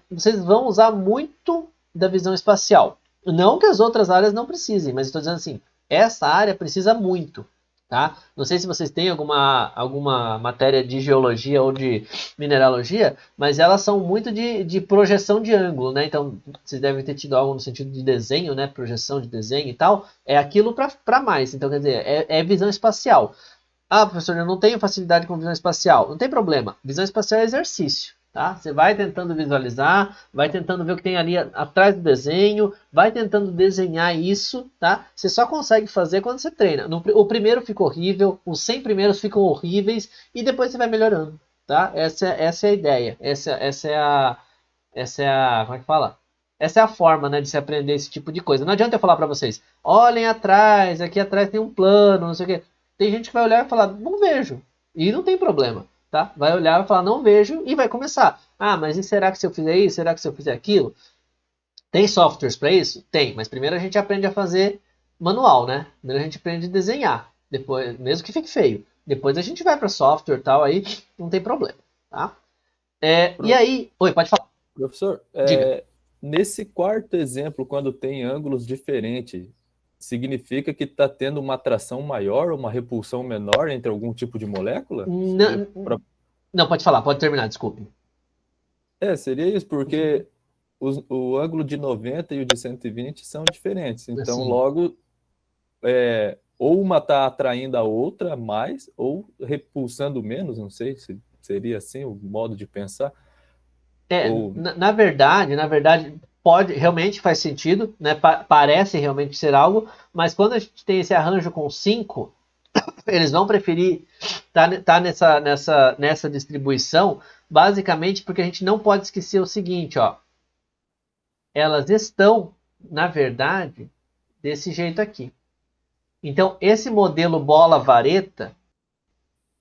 vocês vão usar muito da visão espacial. Não que as outras áreas não precisem, mas estou dizendo assim, essa área precisa muito. Tá? Não sei se vocês têm alguma matéria de geologia ou de mineralogia, mas elas são muito de projeção de ângulo, né? Então, vocês devem ter tido algo no sentido de desenho, né? Projeção de desenho e tal. É aquilo para mais. Então, quer dizer, é visão espacial. Ah, professor, eu não tenho facilidade com visão espacial. Não tem problema. Visão espacial é exercício. Tá? Você vai tentando visualizar, vai tentando ver o que tem ali atrás do desenho, vai tentando desenhar isso, tá? Você só consegue fazer quando você treina. O primeiro fica horrível, os 100 primeiros ficam horríveis e depois você vai melhorando, tá? Essa é a ideia. Essa é a, como é que fala? Essa é a forma, né, de se aprender esse tipo de coisa. Não adianta eu falar para vocês, olhem atrás, aqui atrás tem um plano, não sei o quê. Tem gente que vai olhar e falar, não vejo. E não tem problema. Tá? Vai olhar e falar, não vejo, e vai começar. Ah, mas e será que se eu fizer isso? Será que se eu fizer aquilo? Tem softwares para isso? Tem, mas primeiro a gente aprende a fazer manual, né? Primeiro a gente aprende a desenhar, depois, mesmo que fique feio. Depois a gente vai para software e tal, aí não tem problema, tá? E aí... Oi, pode falar. Professor, Diga. Nesse quarto exemplo, quando tem ângulos diferentes, significa que está tendo uma atração maior ou uma repulsão menor entre algum tipo de molécula? Não, pode falar, pode terminar, desculpe. Seria isso, porque o ângulo de 90 e o de 120 são diferentes. Então, Assim. logo, ou uma está atraindo a outra mais, ou repulsando menos, não sei se seria assim o modo de pensar. Na verdade, pode, realmente faz sentido, né? Parece realmente ser algo, mas quando a gente tem esse arranjo com 5, eles vão preferir tá nessa distribuição, basicamente porque a gente não pode esquecer o seguinte, ó. Elas estão, na verdade, desse jeito aqui. Então, esse modelo bola-vareta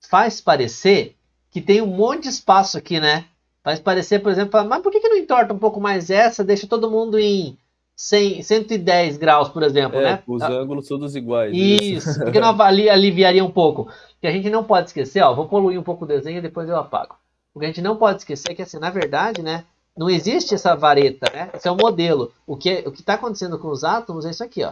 faz parecer que tem um monte de espaço aqui, né? Faz parecer, por exemplo, mas por que não entorta um pouco mais essa, deixa todo mundo em 110 graus, por exemplo, né? Os ângulos todos iguais. Isso. Por que não aliviaria um pouco? Porque a gente não pode esquecer, ó, vou poluir um pouco o desenho e depois eu apago. O que a gente não pode esquecer é que, assim, na verdade, né, não existe essa vareta, né? Esse é o modelo. O que está acontecendo com os átomos é isso aqui, ó.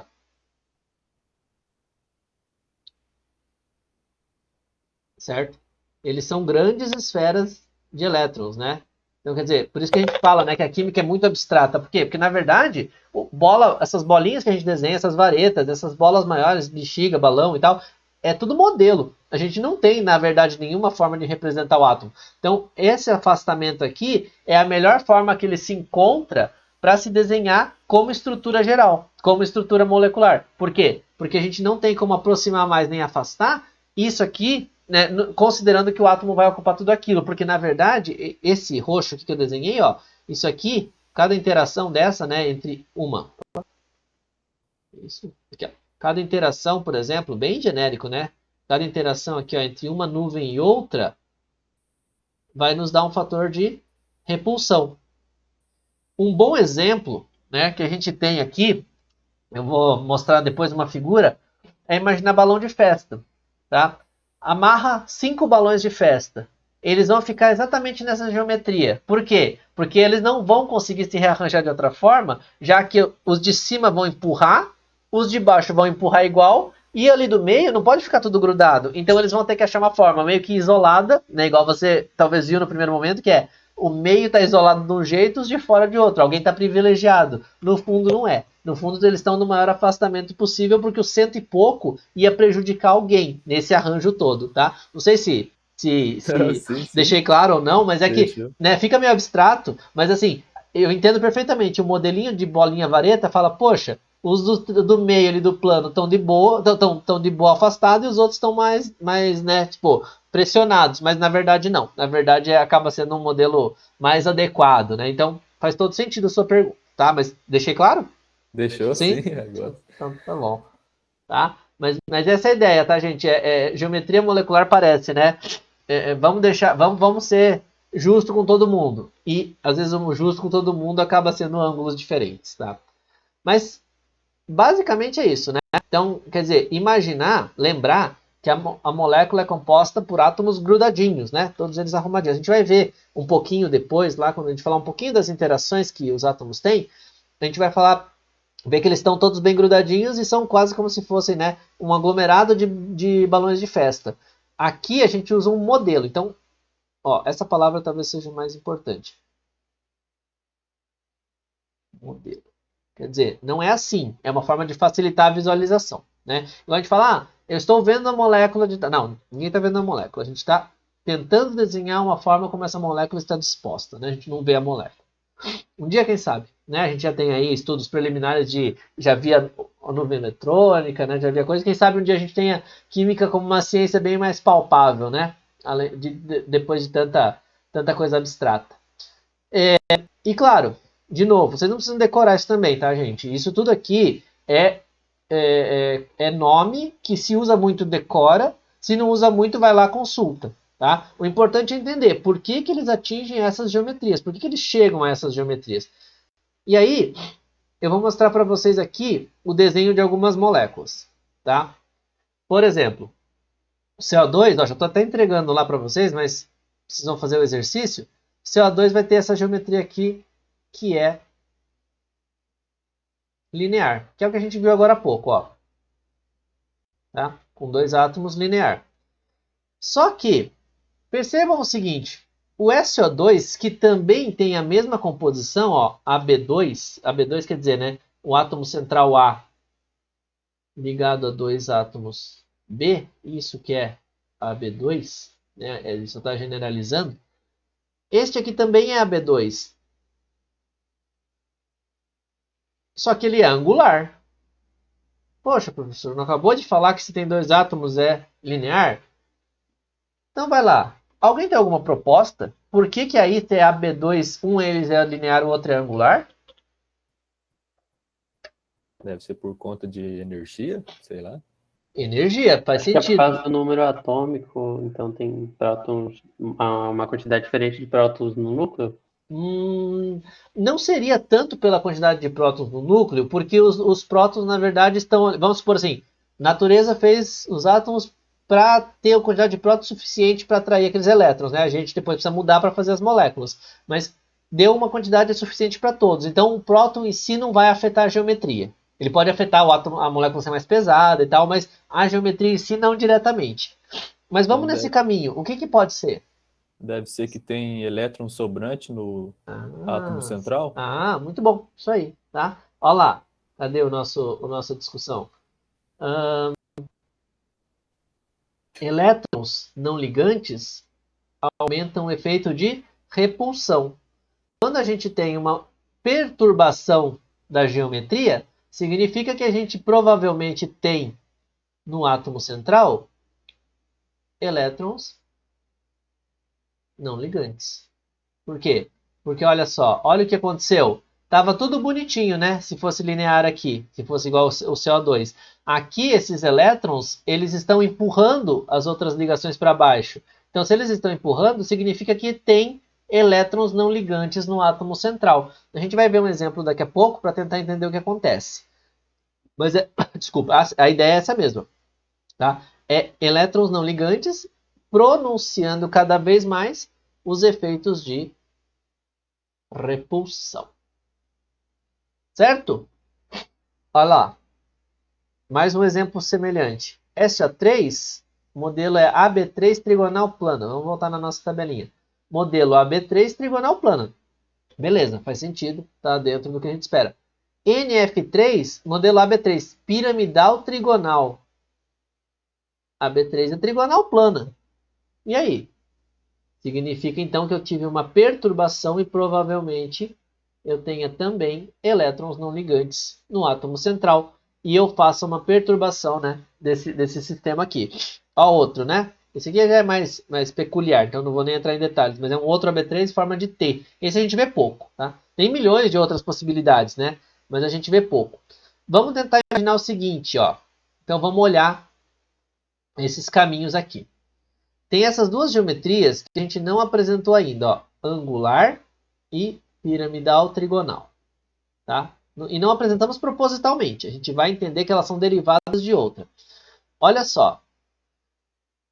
Certo? Eles são grandes esferas de elétrons, né? Então, quer dizer, por isso que a gente fala, né, que a química é muito abstrata. Por quê? Porque, na verdade, essas bolinhas que a gente desenha, essas varetas, essas bolas maiores, bexiga, balão e tal, é tudo modelo. A gente não tem, na verdade, nenhuma forma de representar o átomo. Então, esse afastamento aqui é a melhor forma que ele se encontra para se desenhar como estrutura geral, como estrutura molecular. Por quê? Porque a gente não tem como aproximar mais nem afastar isso aqui, né, considerando que o átomo vai ocupar tudo aquilo, porque na verdade esse roxo aqui que eu desenhei, ó, isso aqui, cada interação dessa, né, entre cada interação, por exemplo, bem genérico, né, cada interação aqui, ó, entre uma nuvem e outra, vai nos dar um fator de repulsão. Um bom exemplo, né, que a gente tem aqui, eu vou mostrar depois uma figura, é imaginar balão de festa, tá? Amarra 5 balões de festa. Eles vão ficar exatamente nessa geometria. Por quê? Porque eles não vão conseguir se rearranjar de outra forma, já que os de cima vão empurrar, os de baixo vão empurrar igual, e ali do meio não pode ficar tudo grudado. Então eles vão ter que achar uma forma meio que isolada, né? Igual você talvez viu no primeiro momento, que é o meio está isolado de um jeito, os de fora de outro. Alguém está privilegiado. No fundo não é. No fundo, eles estão no maior afastamento possível, porque o 100 e pouco ia prejudicar alguém nesse arranjo todo, tá? Não sei se sim. Deixei claro ou não, mas é que, né, fica meio abstrato, mas assim, eu entendo perfeitamente. O modelinho de bolinha vareta fala, poxa, os do meio ali do plano estão de boa, estão de boa afastado, e os outros estão mais, né, tipo, pressionados, mas na verdade não. Na verdade acaba sendo um modelo mais adequado, né? Então faz todo sentido a sua pergunta, tá? Mas deixei claro? Deixou sim agora. Então tá bom. Tá? Mas essa é a ideia, tá, gente? Geometria molecular parece, né? Vamos ser justo com todo mundo. E às vezes o justo com todo mundo acaba sendo ângulos diferentes, tá? Mas basicamente é isso, né? Então, quer dizer, lembrar que a molécula é composta por átomos grudadinhos, né? Todos eles arrumadinhos. A gente vai ver um pouquinho depois, lá quando a gente falar um pouquinho das interações que os átomos têm, a gente vai falar Vê que eles estão todos bem grudadinhos e são quase como se fossem, né, um aglomerado de balões de festa. Aqui a gente usa um modelo. Então, ó, essa palavra talvez seja mais importante. Modelo. Quer dizer, não é assim. É uma forma de facilitar a visualização, né? Igual a gente fala, eu estou vendo a molécula de... Não, ninguém está vendo a molécula. A gente está tentando desenhar uma forma como essa molécula está disposta, né? A gente não vê a molécula. Um dia, quem sabe, né? A gente já tem aí estudos preliminares de... Já via a nuvem eletrônica, né? Já via coisa. Quem sabe um dia a gente tenha química como uma ciência bem mais palpável, né? Depois de tanta coisa abstrata. E claro, de novo, vocês não precisam decorar isso também, tá, gente? Isso tudo aqui é nome que se usa muito decora, se não usa muito vai lá consulta, tá? O importante é entender por que eles atingem essas geometrias, por que eles chegam a essas geometrias. E aí, eu vou mostrar para vocês aqui o desenho de algumas moléculas, tá? Por exemplo, o CO2, ó, já estou até entregando lá para vocês, mas vocês vão fazer o exercício. O CO2 vai ter essa geometria aqui, que é linear, que é o que a gente viu agora há pouco, ó. Tá? Com 2 átomos linear. Só que, percebam o seguinte, o SO2, que também tem a mesma composição, ó, AB2 quer dizer, né, o átomo central A ligado a 2 átomos B, isso que é AB2, né, ele só está generalizando. Este aqui também é AB2. Só que ele é angular. Poxa, professor, não acabou de falar que se tem 2 átomos é linear? Então vai lá. Alguém tem alguma proposta? Por que aí tem AB2, um deles é linear, o outro é angular? Deve ser por conta de energia, sei lá. Energia, faz Acho que é por sentido. causa do número atômico, então tem prótons, uma quantidade diferente de prótons no núcleo. Não seria tanto pela quantidade de prótons no núcleo, porque os prótons, na verdade, estão... Vamos supor assim, a natureza fez os átomos para ter a quantidade de prótons suficiente para atrair aqueles elétrons, né? A gente depois precisa mudar para fazer as moléculas, mas deu uma quantidade suficiente para todos. Então, o próton em si não vai afetar a geometria. Ele pode afetar o átomo, a molécula ser mais pesada e tal, mas a geometria em si não diretamente. Mas vamos nesse caminho. O que pode ser? Deve ser que tem elétron sobrante no átomo central. Muito bom. Isso aí, tá? Olha lá. Cadê a nossa discussão? Elétrons não ligantes aumentam o efeito de repulsão. Quando a gente tem uma perturbação da geometria, significa que a gente provavelmente tem no átomo central elétrons não ligantes. Por quê? Porque olha só, olha o que aconteceu. Tava tudo bonitinho, né? Se fosse linear aqui, se fosse igual o CO2. Aqui, esses elétrons, eles estão empurrando as outras ligações para baixo. Então, se eles estão empurrando, significa que tem elétrons não ligantes no átomo central. A gente vai ver um exemplo daqui a pouco para tentar entender o que acontece. Mas, desculpa, a ideia é essa mesma. Tá? É elétrons não ligantes pronunciando cada vez mais os efeitos de repulsão. Certo? Olha lá. Mais um exemplo semelhante. SO3, modelo é AB3 trigonal plana. Vamos voltar na nossa tabelinha. Modelo AB3 trigonal plana. Beleza, faz sentido. Está dentro do que a gente espera. NF3, modelo AB3 piramidal trigonal. AB3 é trigonal plana. E aí? Significa então que eu tive uma perturbação e provavelmente eu tenha também elétrons não ligantes no átomo central. E eu faço uma perturbação, né, desse sistema aqui. Ó, outro, né? Esse aqui já é mais peculiar, então não vou nem entrar em detalhes. Mas é um outro AB3 em forma de T. Esse a gente vê pouco, tá? Tem milhões de outras possibilidades, né? Mas a gente vê pouco. Vamos tentar imaginar o seguinte, ó. Então vamos olhar esses caminhos aqui. Tem essas duas geometrias que a gente não apresentou ainda, ó, angular e piramidal trigonal, tá? E não apresentamos propositalmente, a gente vai entender que elas são derivadas de outra. Olha só,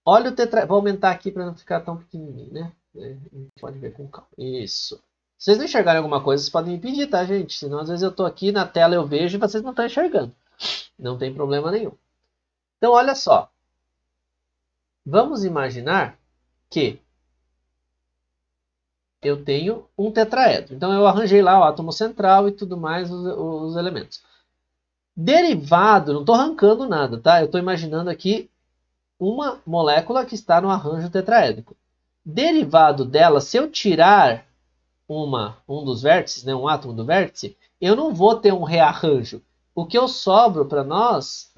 olha o vou aumentar aqui para não ficar tão pequenininho, né? A gente pode ver com calma. Isso, Se vocês não enxergarem alguma coisa, vocês podem me pedir, tá, gente? Senão, às vezes, eu tô aqui na tela, eu vejo e vocês não estão enxergando. Não tem problema nenhum. Então, olha só. Vamos imaginar que eu tenho um tetraedro. Então, eu arranjei lá o átomo central e tudo mais, os elementos. Derivado, não estou arrancando nada, tá? Eu estou imaginando aqui uma molécula que está no arranjo tetraédrico. Derivado dela, se eu tirar um dos vértices, né, um átomo do vértice, eu não vou ter um rearranjo. O que sobra para nós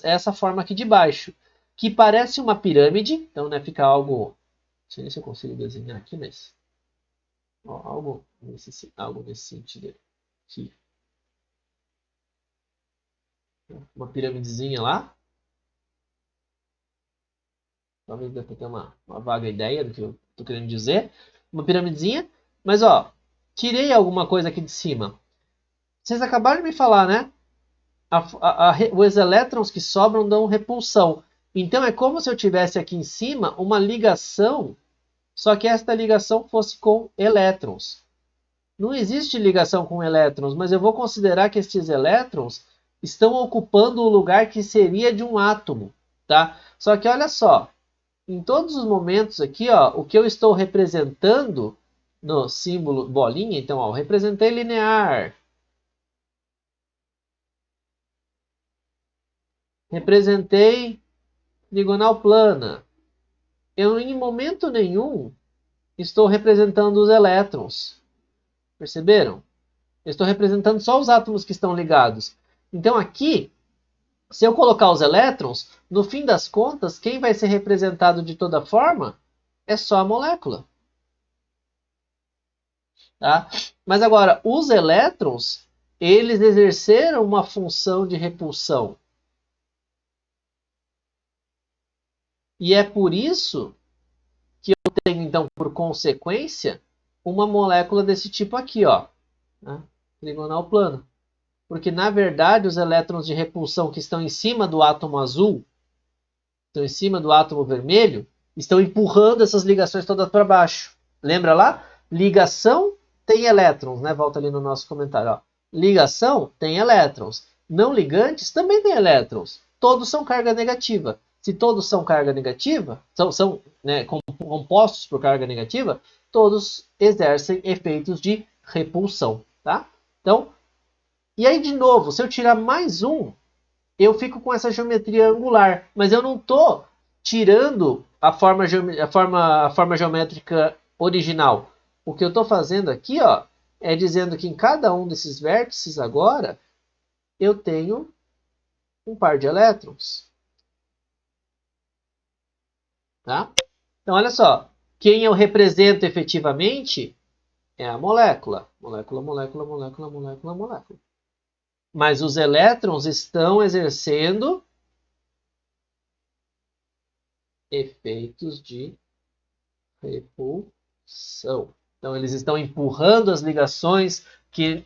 é essa forma aqui de baixo, que parece uma pirâmide. Então, né, fica algo, não sei se eu consigo desenhar aqui, mas ó, algo nesse sentido aqui. Uma piramidezinha lá. Talvez dê para ter uma vaga ideia do que eu estou querendo dizer. Uma piramidezinha. Mas, ó, tirei alguma coisa aqui de cima. Vocês acabaram de me falar, né? Os elétrons que sobram dão repulsão. Então, é como se eu tivesse aqui em cima uma ligação, só que esta ligação fosse com elétrons. Não existe ligação com elétrons, mas eu vou considerar que estes elétrons estão ocupando o lugar que seria de um átomo, tá? Só que olha só, em todos os momentos aqui, ó, o que eu estou representando no símbolo bolinha, então, ó, representei linear, representei diagonal plana. Eu, em momento nenhum, estou representando os elétrons. Perceberam? Eu estou representando só os átomos que estão ligados. Então, aqui, se eu colocar os elétrons, no fim das contas, quem vai ser representado de toda forma é só a molécula. Tá? Mas agora, os elétrons, eles exerceram uma função de repulsão. E é por isso que eu tenho, então, por consequência, uma molécula desse tipo aqui, ó, né? Trigonal plana. Porque, na verdade, os elétrons de repulsão que estão em cima do átomo azul, estão em cima do átomo vermelho, estão empurrando essas ligações todas para baixo. Lembra lá? Ligação tem elétrons, né? Volta ali no nosso comentário, ó. Ligação tem elétrons. Não ligantes também tem elétrons. Todos são carga negativa. Se todos são carga negativa, são né, compostos por carga negativa, todos exercem efeitos de repulsão, tá? Então, e aí de novo, se eu tirar mais um, eu fico com essa geometria angular, mas eu não estou tirando a forma geométrica original. O que eu estou fazendo aqui, ó, é dizendo que em cada um desses vértices agora, eu tenho um par de elétrons. Tá? Então, olha só. Quem eu represento efetivamente é a molécula. Molécula, molécula, molécula, molécula, molécula. Mas os elétrons estão exercendo efeitos de repulsão. Então, eles estão empurrando as ligações que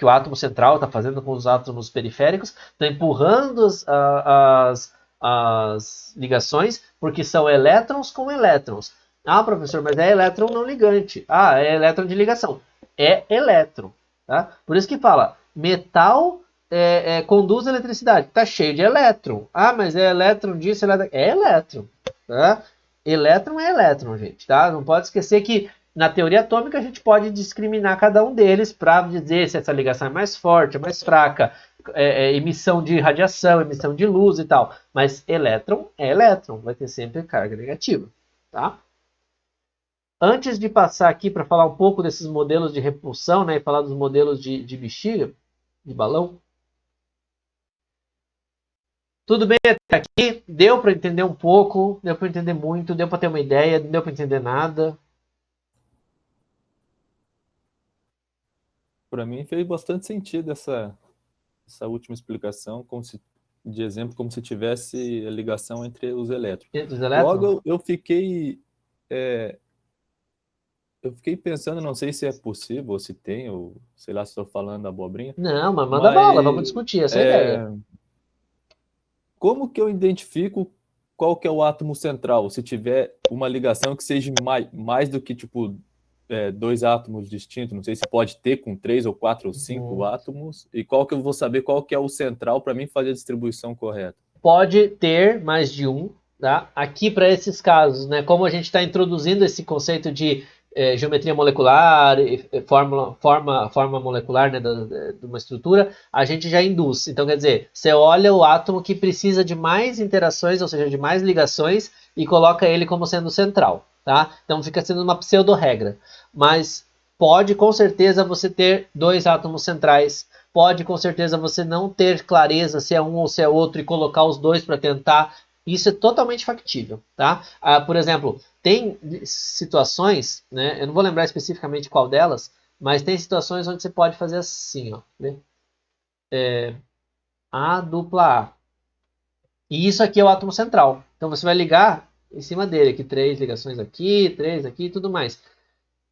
o átomo central está fazendo com os átomos periféricos, estão empurrando as ligações, porque são elétrons com elétrons. Ah, professor, mas é elétron não ligante. Ah, é elétron de ligação. É elétron. Tá? Por isso que fala, metal conduz eletricidade. Está cheio de elétron. Ah, mas é elétron disso, é elétron. Tá? Elétron é elétron, gente. Tá? Não pode esquecer que na teoria atômica a gente pode discriminar cada um deles para dizer se essa ligação é mais forte, é mais fraca, emissão de radiação, emissão de luz e tal. Mas elétron é elétron, vai ter sempre carga negativa. Tá? Antes de passar aqui para falar um pouco desses modelos de repulsão, né, e falar dos modelos de bexiga, de balão. Tudo bem até aqui? Deu para entender um pouco? Deu para entender muito? Deu para ter uma ideia? Não deu para entender nada? Para mim fez bastante sentido essa última explicação, de exemplo, como se tivesse a ligação entre os elétrons. Logo, eu fiquei pensando, não sei se é possível, ou se tem, ou sei lá se estou falando abobrinha. Não, mas manda bala, vamos discutir essa ideia. Como que eu identifico qual que é o átomo central, se tiver uma ligação que seja mais do que, tipo, 2 átomos distintos, não sei se pode ter com 3 ou 4 ou 5 átomos, e qual que eu vou saber qual que é o central para mim fazer a distribuição correta? Pode ter mais de um, tá? Aqui para esses casos, né, como a gente está introduzindo esse conceito de geometria molecular, forma molecular, né, de uma estrutura, a gente já induz. Então, quer dizer, você olha o átomo que precisa de mais interações, ou seja, de mais ligações, e coloca ele como sendo central, tá? Então fica sendo uma pseudo-regra. Mas pode, com certeza, você ter 2 átomos centrais. Pode, com certeza, você não ter clareza se é um ou se é outro e colocar os dois para tentar. Isso é totalmente factível, tá? Por exemplo, tem situações, né? Eu não vou lembrar especificamente qual delas, mas tem situações onde você pode fazer assim, ó, né? A dupla A. E isso aqui é o átomo central. Então você vai ligar em cima dele, aqui 3 ligações aqui, 3 aqui e tudo mais.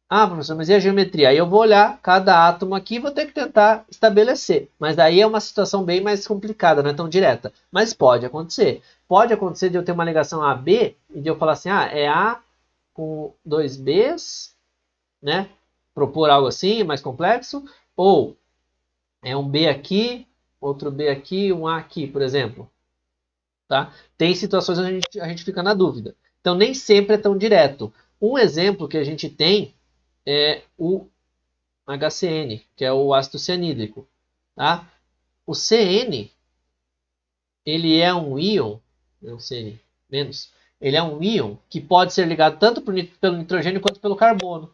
Ah, professor, mas e a geometria? Aí eu vou olhar cada átomo aqui e vou ter que tentar estabelecer. Mas daí é uma situação bem mais complicada, não é tão direta. Mas pode acontecer. Pode acontecer de eu ter uma ligação AB e de eu falar assim, é A com 2 Bs, né? Propor algo assim, mais complexo. Ou é um B aqui, outro B aqui, um A aqui, por exemplo. Tá? Tem situações onde a gente fica na dúvida. Então nem sempre é tão direto. Um exemplo que a gente tem é o HCN, que é o ácido cianídrico. Tá? O CN, ele é um íon, não CN, menos, ele é um íon que pode ser ligado tanto pelo nitrogênio quanto pelo carbono.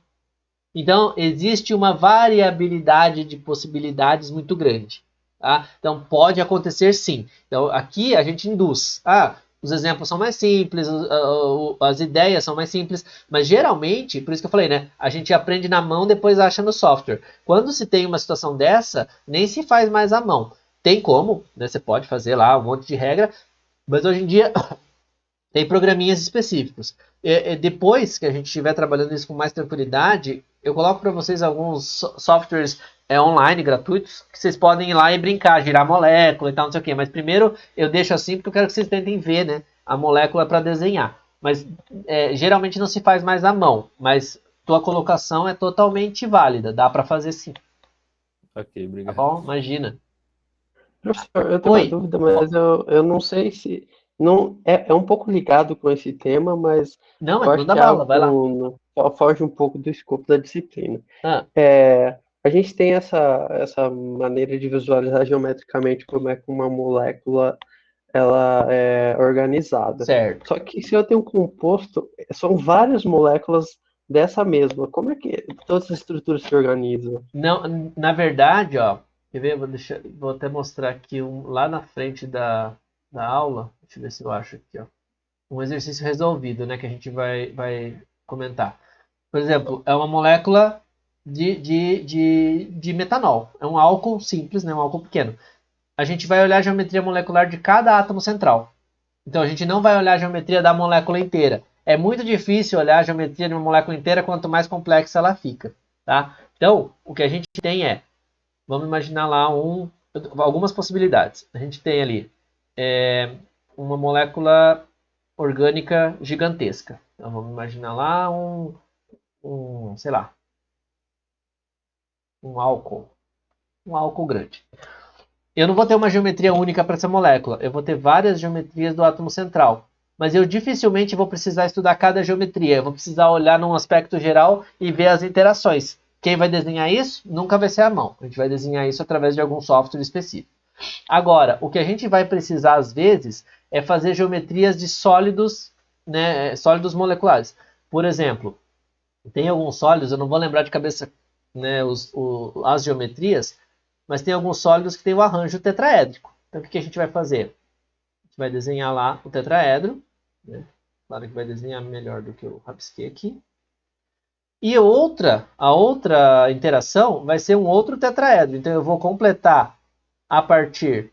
Então, existe uma variabilidade de possibilidades muito grande. Tá? Então, pode acontecer sim. Então, aqui a gente induz. Os exemplos são mais simples, as ideias são mais simples, mas geralmente, por isso que eu falei, né? A gente aprende na mão, depois acha no software. Quando se tem uma situação dessa, nem se faz mais à mão. Tem como, né? Você pode fazer lá um monte de regra, mas hoje em dia tem programinhas específicos. Depois que a gente estiver trabalhando isso com mais tranquilidade, eu coloco para vocês alguns softwares online, gratuitos, que vocês podem ir lá e brincar, girar molécula e tal, não sei o quê. Mas primeiro eu deixo assim porque eu quero que vocês tentem ver, né, a molécula para desenhar. Mas geralmente não se faz mais à mão, mas tua colocação é totalmente válida, dá para fazer sim. Ok, obrigado. Tá bom? Imagina. Professor, eu tenho uma dúvida, mas eu não sei se... Não, é um pouco ligado com esse tema, mas não, eu acho manda que bala, vai lá. foge um pouco do escopo da disciplina. A gente tem essa maneira de visualizar geometricamente como é que uma molécula ela é organizada. Certo. Só que se eu tenho um composto, são várias moléculas dessa mesma. Como é que todas as estruturas se organizam? Não, na verdade, ó, quer ver? Vou até mostrar aqui lá na frente da aula. Deixa eu ver se eu acho aqui, ó. Um exercício resolvido, né? Que a gente vai comentar. Por exemplo, é uma molécula de metanol. É um álcool simples, né? Um álcool pequeno. A gente vai olhar a geometria molecular de cada átomo central. Então a gente não vai olhar a geometria da molécula inteira. É muito difícil olhar a geometria de uma molécula inteira quanto mais complexa ela fica, tá? Então, o que a gente tem vamos imaginar lá algumas possibilidades. A gente tem ali uma molécula orgânica gigantesca. Então vamos imaginar lá sei lá, um álcool grande. Eu não vou ter uma geometria única para essa molécula, eu vou ter várias geometrias do átomo central. Mas eu dificilmente vou precisar estudar cada geometria, eu vou precisar olhar num aspecto geral e ver as interações. Quem vai desenhar isso? Nunca vai ser a mão. A gente vai desenhar isso através de algum software específico. Agora, o que a gente vai precisar às vezes é fazer geometrias de sólidos, né, sólidos moleculares. Por exemplo, tem alguns sólidos, eu não vou lembrar de cabeça, né, as geometrias, mas tem alguns sólidos que tem o arranjo tetraédrico. Então, o que a gente vai fazer? A gente vai desenhar lá o tetraedro, né? Claro que vai desenhar melhor do que eu rabisquei aqui. E a outra interação vai ser um outro tetraedro. Então, eu vou completar a partir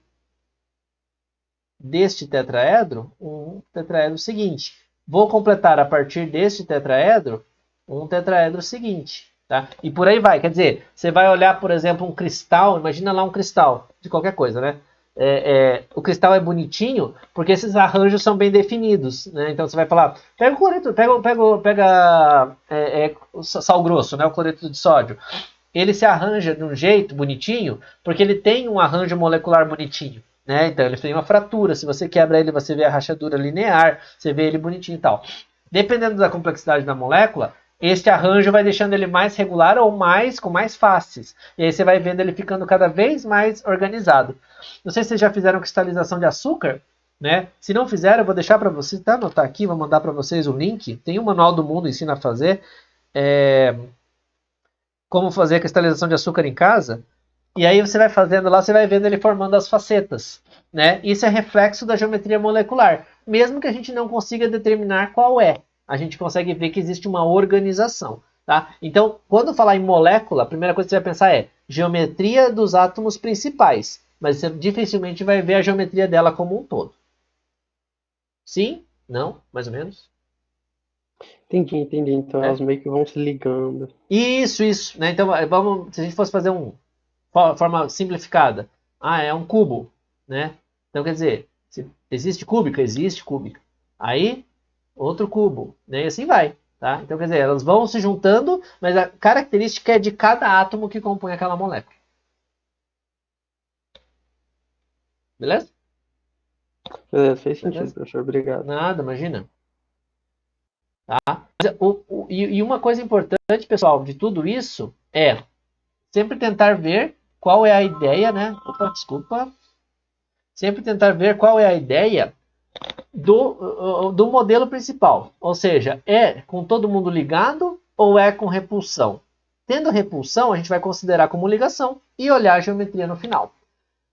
deste tetraedro um tetraedro seguinte. Vou completar a partir deste tetraedro um tetraedro seguinte. Tá? E por aí vai. Quer dizer, você vai olhar, por exemplo, um cristal. Imagina lá um cristal de qualquer coisa, né? o cristal é bonitinho porque esses arranjos são bem definidos, né? Então você vai falar, pega o cloreto, pega o sal grosso, né? O cloreto de sódio. Ele se arranja de um jeito bonitinho porque ele tem um arranjo molecular bonitinho, né? Então ele tem uma fratura. Se você quebra ele, você vê a rachadura linear, você vê ele bonitinho e tal. Dependendo da complexidade da molécula, este arranjo vai deixando ele mais regular ou com mais faces. E aí você vai vendo ele ficando cada vez mais organizado. Não sei se vocês já fizeram cristalização de açúcar, né? Se não fizeram, eu vou deixar para vocês, tá? Anotar aqui, vou mandar para vocês o link. Tem o Manual do Mundo, ensina a fazer. Como fazer cristalização de açúcar em casa. E aí você vai fazendo lá, você vai vendo ele formando as facetas, né? Isso é reflexo da geometria molecular. Mesmo que a gente não consiga determinar qual é, a gente consegue ver que existe uma organização, tá? Então, quando falar em molécula, a primeira coisa que você vai pensar é geometria dos átomos principais, mas você dificilmente vai ver a geometria dela como um todo. Sim? Não? Mais ou menos? Entendi. Então elas meio que vão se ligando. Isso, né? Então, se a gente fosse fazer forma simplificada, é um cubo, né? Então, quer dizer, existe cúbica? Existe cúbica. Aí, outro cubo, né? E assim vai, tá? Então, quer dizer, elas vão se juntando, mas a característica é de cada átomo que compõe aquela molécula. Beleza? Beleza, fez sentido, professor. Obrigado. Nada, imagina. Tá? E uma coisa importante, pessoal, de tudo isso é sempre tentar ver qual é a ideia, né? Opa, desculpa. Sempre tentar ver qual é a ideia do modelo principal. Ou seja, é com todo mundo ligado ou é com repulsão? Tendo repulsão, a gente vai considerar como ligação e olhar a geometria no final.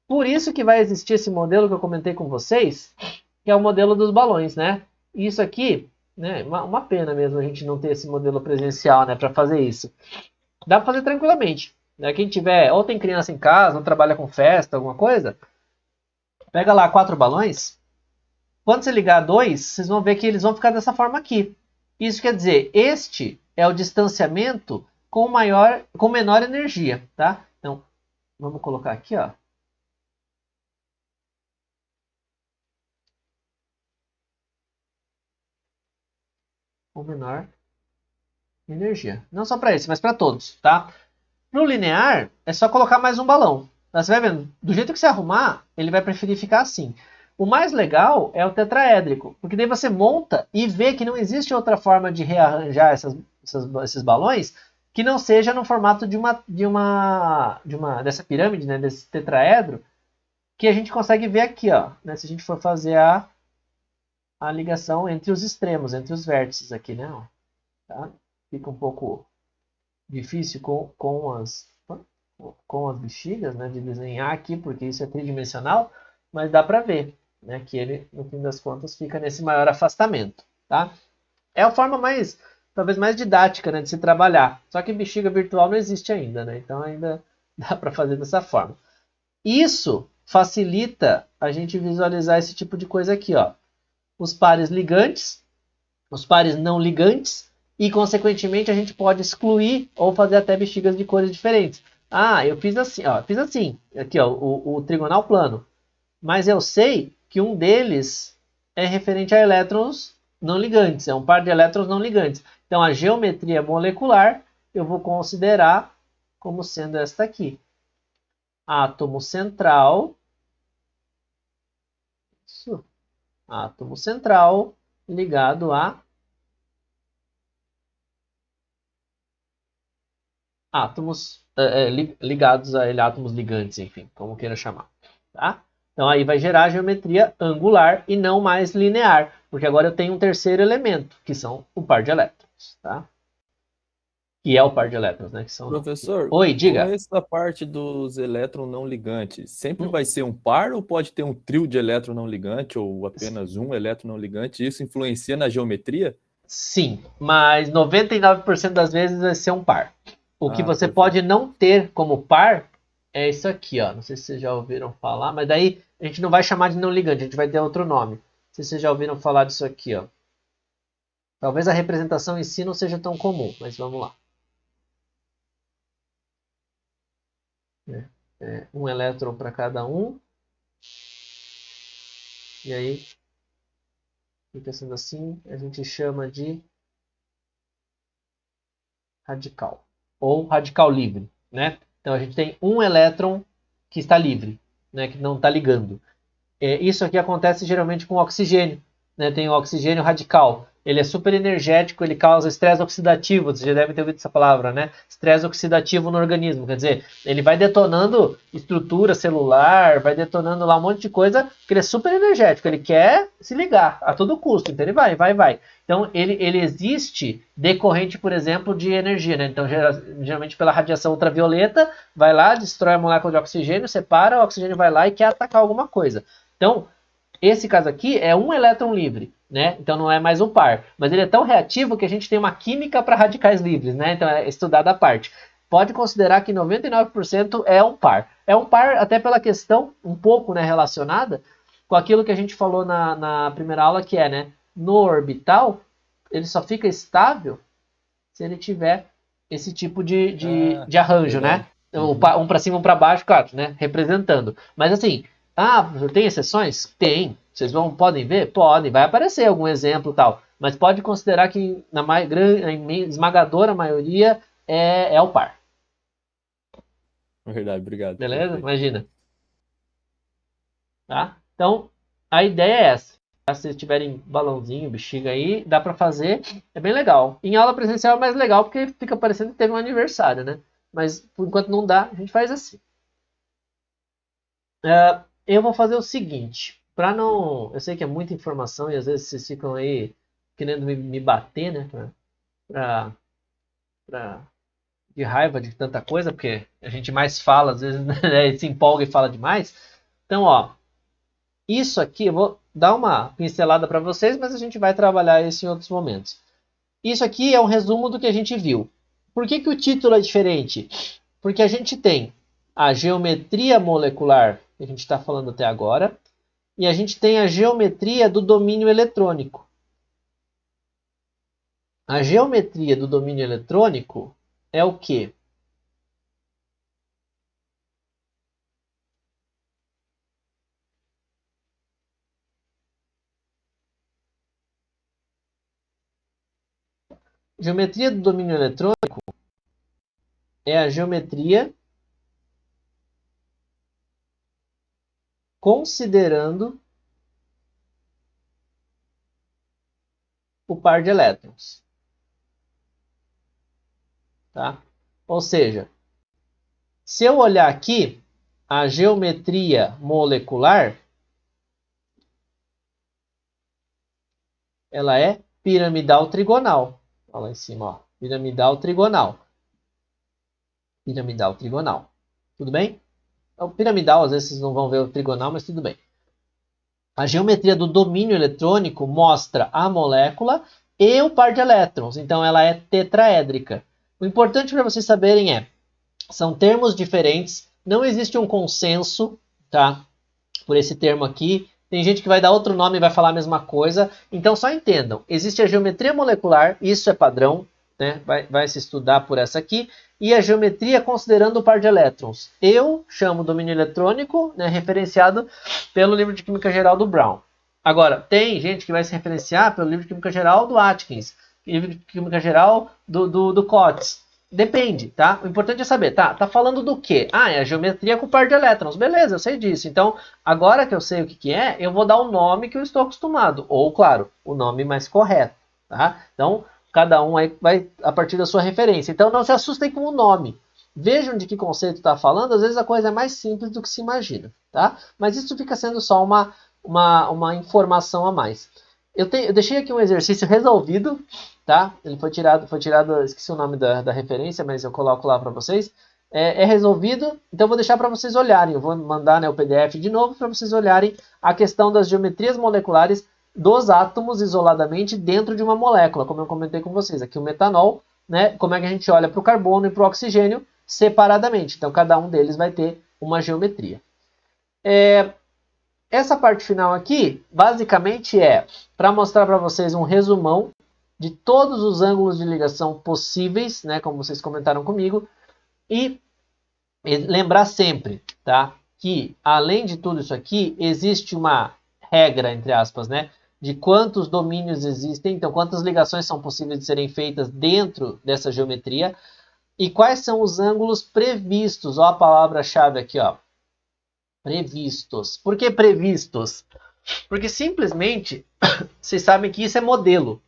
Por isso que vai existir esse modelo que eu comentei com vocês, que é o modelo dos balões, né? Isso aqui, né? Uma pena mesmo a gente não ter esse modelo presencial, né? Para fazer isso. Dá para fazer tranquilamente. Né? Quem tiver, ou tem criança em casa, ou trabalha com festa, alguma coisa, pega lá 4 balões. Quando você ligar 2, vocês vão ver que eles vão ficar dessa forma aqui. Isso quer dizer, este é o distanciamento com menor energia, tá? Então, vamos colocar aqui, ó. Com menor energia. Não só para esse, mas para todos, tá? No linear, é só colocar mais um balão. Tá? Você vai vendo, do jeito que você arrumar, ele vai preferir ficar assim. O mais legal é o tetraédrico, porque daí você monta e vê que não existe outra forma de rearranjar esses balões que não seja no formato dessa pirâmide, né, desse tetraedro, que a gente consegue ver aqui, ó, né, se a gente for fazer a ligação entre os extremos, entre os vértices aqui, né? Ó, tá? Fica um pouco difícil com as bexigas, né, de desenhar aqui, porque isso é tridimensional, mas dá para ver, né, que ele, no fim das contas, fica nesse maior afastamento, tá? É a forma talvez mais didática, né, de se trabalhar. Só que bexiga virtual não existe ainda, né? Então ainda dá para fazer dessa forma. Isso facilita a gente visualizar esse tipo de coisa aqui, ó. Os pares ligantes, os pares não ligantes, e, consequentemente, a gente pode excluir ou fazer até bexigas de cores diferentes. Eu fiz assim, ó, aqui, ó, o trigonal plano. Mas eu sei que um deles é referente a elétrons não ligantes, é um par de elétrons não ligantes. Então, a geometria molecular eu vou considerar como sendo esta aqui. Átomo central. Isso. Átomo central ligado a átomos ligados a ele, átomos ligantes, enfim, como queira chamar. Tá? Então aí vai gerar a geometria angular e não mais linear, porque agora eu tenho um terceiro elemento, que são o par de elétrons. Tá? Que é o par de elétrons, né? Que são... Professor, Oi, diga. com essa parte dos elétrons não ligantes, sempre vai ser um par ou pode ter um trio de elétron não ligante ou apenas um elétron não ligante? Isso influencia na geometria? Sim, mas 99% das vezes vai ser um par. O que você perfeito. pode não ter como par é isso aqui, ó. Não sei se vocês já ouviram falar, mas daí a gente não vai chamar de não ligante, a gente vai ter outro nome. Não sei se vocês já ouviram falar disso aqui, ó. Talvez a representação em si não seja tão comum, mas vamos lá. Um elétron para cada um E aí, fica sendo assim, a gente chama de radical. Ou radical livre, né? Então a gente tem um elétron que está livre, né? Que não está ligando. Isso aqui acontece geralmente com oxigênio, né? Tem o oxigênio radical. Ele é super energético, ele causa estresse oxidativo, você já deve ter ouvido essa palavra, né? Estresse oxidativo no organismo, quer dizer, ele vai detonando estrutura celular, vai detonando lá um monte de coisa, porque ele é super energético, ele quer se ligar a todo custo, então ele vai. Então ele existe decorrente, por exemplo, de energia, né? Então geralmente pela radiação ultravioleta, vai lá, destrói a molécula de oxigênio, separa, o oxigênio vai lá e quer atacar alguma coisa. Então, esse caso aqui é um elétron livre, né? Então não é mais um par. Mas ele é tão reativo que a gente tem uma química para radicais livres, né? Então é estudada a parte. Pode considerar que 99% é um par. É um par até pela questão um pouco, né, relacionada com aquilo que a gente falou na primeira aula, que é, né? No orbital, ele só fica estável se ele tiver esse tipo de arranjo, verdade. né? Um para cima, um para baixo, claro, né? Representando. Mas assim, tem exceções? Tem. Vocês podem ver? Podem. Vai aparecer algum exemplo e tal. Mas pode considerar que na esmagadora maioria é o par. Verdade, obrigado. Beleza? Perfeito. Imagina. Tá? Então, a ideia é essa. Se vocês tiverem balãozinho, bexiga aí, dá pra fazer. É bem legal. Em aula presencial é mais legal porque fica parecendo que teve um aniversário, né? Mas por enquanto não dá, a gente faz assim. Eu vou fazer o seguinte, para não, eu sei que é muita informação e às vezes vocês ficam aí querendo me bater, né, de raiva de tanta coisa, porque a gente mais fala, às vezes, né, se empolga e fala demais. Então, ó, isso aqui eu vou dar uma pincelada para vocês, mas a gente vai trabalhar isso em outros momentos. Isso aqui é um resumo do que a gente viu. Por que o título é diferente? Porque a gente tem a geometria molecular que a gente está falando até agora, e a gente tem a geometria do domínio eletrônico. A geometria do domínio eletrônico é o quê? Geometria do domínio eletrônico é a geometria considerando o par de elétrons. Tá? Ou seja, se eu olhar aqui a geometria molecular, ela é piramidal trigonal. Olha lá em cima, ó, piramidal trigonal. Piramidal trigonal. Tudo bem? O piramidal, às vezes vocês não vão ver o trigonal, mas tudo bem. A geometria do domínio eletrônico mostra a molécula e o par de elétrons. Então, ela é tetraédrica. O importante para vocês saberem são termos diferentes. Não existe um consenso, tá? Por esse termo aqui. Tem gente que vai dar outro nome e vai falar a mesma coisa. Então, só entendam. Existe a geometria molecular, isso é padrão, né? Vai se estudar por essa aqui. E a geometria considerando o par de elétrons. Eu chamo domínio eletrônico, né, referenciado pelo livro de Química Geral do Brown. Agora, tem gente que vai se referenciar pelo livro de Química Geral do Atkins, livro de Química Geral do Coates. Depende, tá? O importante é saber, tá falando do quê? É a geometria com par de elétrons. Beleza, eu sei disso. Então, agora que eu sei o que é, eu vou dar o nome que eu estou acostumado. Ou, claro, o nome mais correto, tá? Então, cada um aí vai a partir da sua referência. Então não se assustem com o nome. Vejam de que conceito está falando. Às vezes a coisa é mais simples do que se imagina, tá? Mas isso fica sendo só uma informação a mais. Eu deixei aqui um exercício resolvido, tá? Ele foi tirado, esqueci o nome da referência, mas eu coloco lá para vocês. É resolvido, então eu vou deixar para vocês olharem. Eu vou mandar, né, o PDF de novo para vocês olharem a questão das geometrias moleculares dos átomos isoladamente dentro de uma molécula, como eu comentei com vocês. Aqui o metanol, né? Como é que a gente olha para o carbono e para o oxigênio separadamente. Então, cada um deles vai ter uma geometria. Essa parte final aqui, basicamente para mostrar para vocês um resumão de todos os ângulos de ligação possíveis, né? Como vocês comentaram comigo. E lembrar sempre, tá? que, além de tudo isso aqui, existe uma regra, entre aspas, né? De quantos domínios existem, então quantas ligações são possíveis de serem feitas dentro dessa geometria e quais são os ângulos previstos. Ó a palavra-chave aqui, ó. Previstos. Por que previstos? Porque simplesmente vocês sabem que isso é modelo.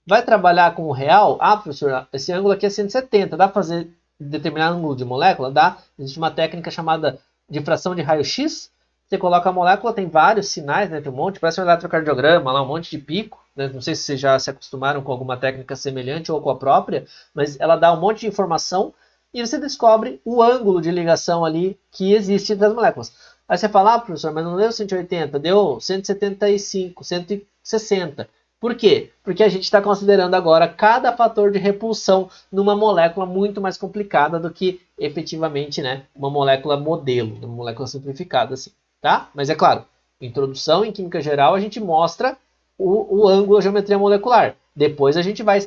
Vai trabalhar com o real? Ah, professor, esse ângulo aqui é 170. Dá para fazer determinado ângulo de molécula? Dá. Existe uma técnica chamada difração de raio-x. Você coloca a molécula, tem vários sinais, né? Tem um monte, parece um eletrocardiograma, lá um monte de pico. Né? Não sei se vocês já se acostumaram com alguma técnica semelhante ou com a própria, mas ela dá um monte de informação e você descobre o ângulo de ligação ali que existe entre as moléculas. Aí você fala, professor, mas não deu 180, deu 175, 160. Por quê? Porque a gente está considerando agora cada fator de repulsão numa molécula muito mais complicada do que efetivamente, né, uma molécula modelo, uma molécula simplificada assim, tá? Mas é claro, introdução em química geral a gente mostra o ângulo, a geometria molecular. Depois a gente vai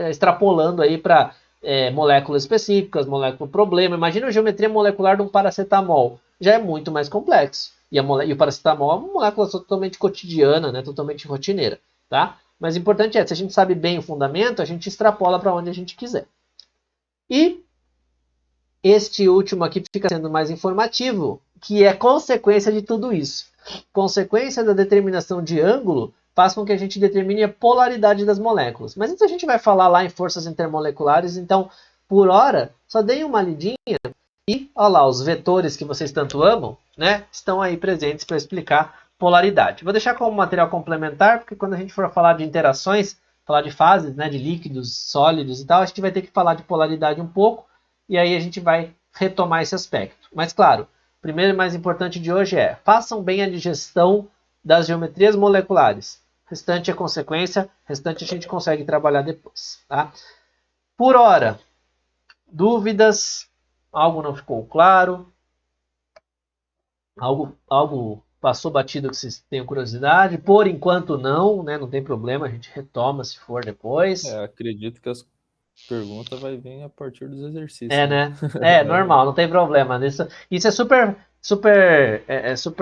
extrapolando aí para moléculas específicas, molécula problema. Imagina a geometria molecular de um paracetamol, já é muito mais complexo. E o paracetamol é uma molécula totalmente cotidiana, né, totalmente rotineira. Tá? Mas o importante é, se a gente sabe bem o fundamento, a gente extrapola para onde a gente quiser. E este último aqui fica sendo mais informativo, que é consequência de tudo isso. Consequência da determinação de ângulo faz com que a gente determine a polaridade das moléculas. Mas antes a gente vai falar lá em forças intermoleculares, então, por hora, só deem uma lidinha e, olha lá, os vetores que vocês tanto amam, né, estão aí presentes para explicar polaridade. Vou deixar como material complementar, porque quando a gente for falar de interações, falar de fases, né, de líquidos, sólidos e tal, a gente vai ter que falar de polaridade um pouco, e aí a gente vai retomar esse aspecto. Mas claro, o primeiro e mais importante de hoje é, façam bem a digestão das geometrias moleculares. O restante é consequência, o restante a gente consegue trabalhar depois. Tá? Por hora, dúvidas? Algo não ficou claro? Algo passou batido que vocês tenham curiosidade? Por enquanto não, né? Não tem problema, a gente retoma se for depois. Acredito que as perguntas vai vir a partir dos exercícios. Né? É normal, não tem problema. Isso é super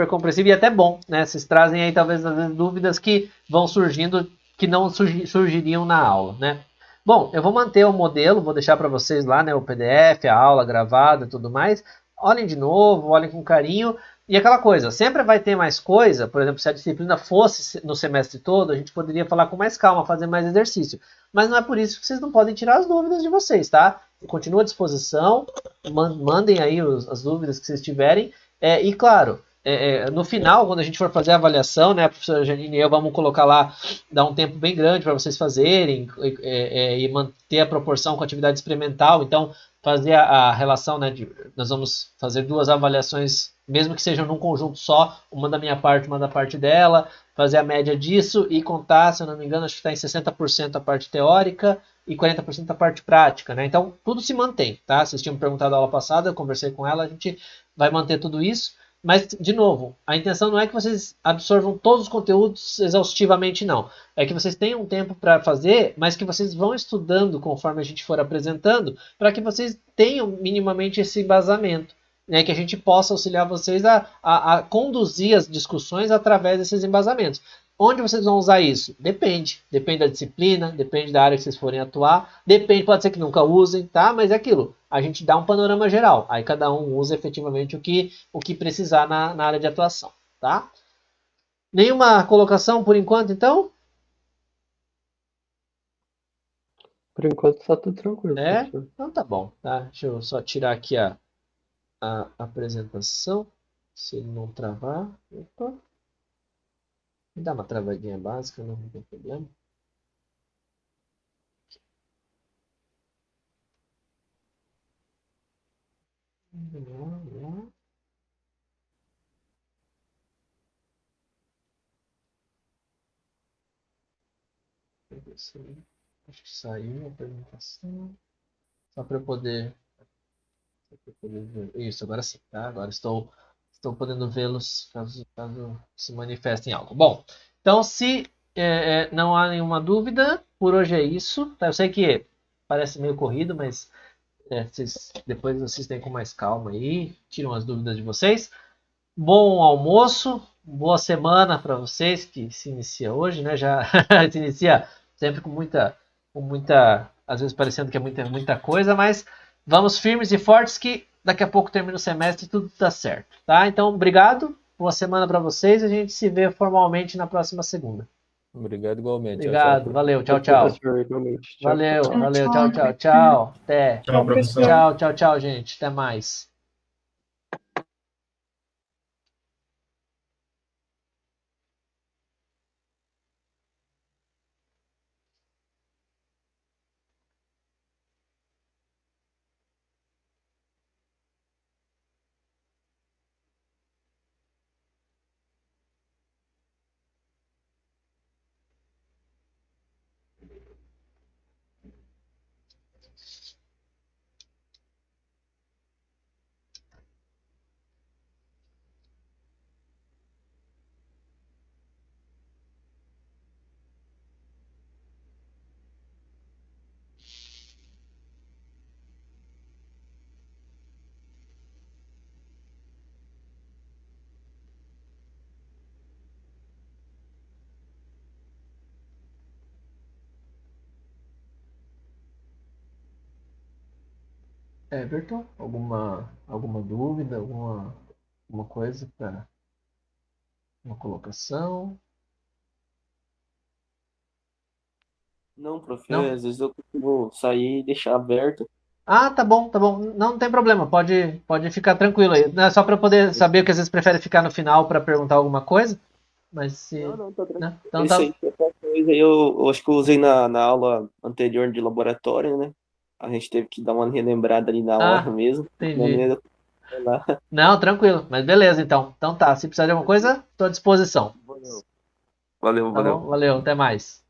compreensível e até bom, né? Vocês trazem aí talvez dúvidas que vão surgindo que não surgiriam na aula, né? Bom, eu vou manter o modelo, vou deixar para vocês lá, né, o PDF, a aula gravada e tudo mais. Olhem de novo, olhem com carinho. E aquela coisa, sempre vai ter mais coisa, por exemplo, se a disciplina fosse no semestre todo, a gente poderia falar com mais calma, fazer mais exercício. Mas não é por isso que vocês não podem tirar as dúvidas de vocês, tá? Continua à disposição, mandem aí as dúvidas que vocês tiverem. E claro, no final, quando a gente for fazer a avaliação, né, a professora Janine e eu vamos colocar lá, dar um tempo bem grande para vocês fazerem e manter a proporção com a atividade experimental. Então, fazer a relação, né, nós vamos fazer 2 avaliações, mesmo que sejam num conjunto só, uma da minha parte, uma da parte dela, fazer a média disso e contar, se eu não me engano, acho que está em 60% a parte teórica e 40% a parte prática, né? Então, tudo se mantém, tá? Vocês tinham perguntado na aula passada, eu conversei com ela, a gente vai manter tudo isso. Mas, de novo, a intenção não é que vocês absorvam todos os conteúdos exaustivamente, não. É que vocês tenham um tempo para fazer, mas que vocês vão estudando conforme a gente for apresentando, para que vocês tenham minimamente esse embasamento. Né, que a gente possa auxiliar vocês a conduzir as discussões através desses embasamentos. Onde vocês vão usar isso? Depende. Depende da disciplina, depende da área que vocês forem atuar, depende, pode ser que nunca usem, tá? Mas é aquilo, a gente dá um panorama geral, aí cada um usa efetivamente o que precisar na área de atuação, tá? Nenhuma colocação por enquanto, então? Por enquanto tá tudo tranquilo, professor. Então tá bom, tá? Deixa eu só tirar aqui a apresentação, se ele não travar. Opa. Me dá uma travadinha básica, não tem problema. Acho que saiu a apresentação. Só para eu poder ver. Isso, agora sim, tá? Agora estou podendo vê-los caso se manifestem algo. Bom, então se não há nenhuma dúvida, por hoje é isso. Tá? Eu sei que parece meio corrido, mas depois vocês têm com mais calma aí, tiram as dúvidas de vocês. bom almoço, boa semana para vocês que se inicia hoje, né? Já se inicia sempre com muita, às vezes parecendo que é muita coisa, mas vamos firmes e fortes que daqui a pouco termina o semestre e tudo tá certo, tá? Então, obrigado, boa semana para vocês, a gente se vê formalmente na próxima segunda. Obrigado igualmente. Tchau, Obrigado, tchau. valeu, tchau, Professor, tchau. igualmente. Tchau. Valeu, Tchau, valeu, tchau. tchau, tchau, tchau. Até. Tchau, professor. Tchau, tchau, tchau, gente. Até mais. Everton, alguma dúvida, alguma coisa para uma colocação? Não, prof, Não? às vezes eu consigo sair e deixar aberto. Ah, tá bom, tá bom. Não tem problema, pode ficar tranquilo aí. Não é só para poder saber que às vezes prefere ficar no final para perguntar alguma coisa, mas se. Não, tá tranquilo. Né? Então Isso tá. aí, qualquer coisa aí eu acho que eu usei na aula anterior de laboratório, né? A gente teve que dar uma relembrada ali na hora mesmo. Entendi. Não sei lá. Não, tranquilo, mas beleza então. Então tá, se precisar de alguma coisa, estou à disposição. Valeu, Tá valeu. bom? Valeu, até mais.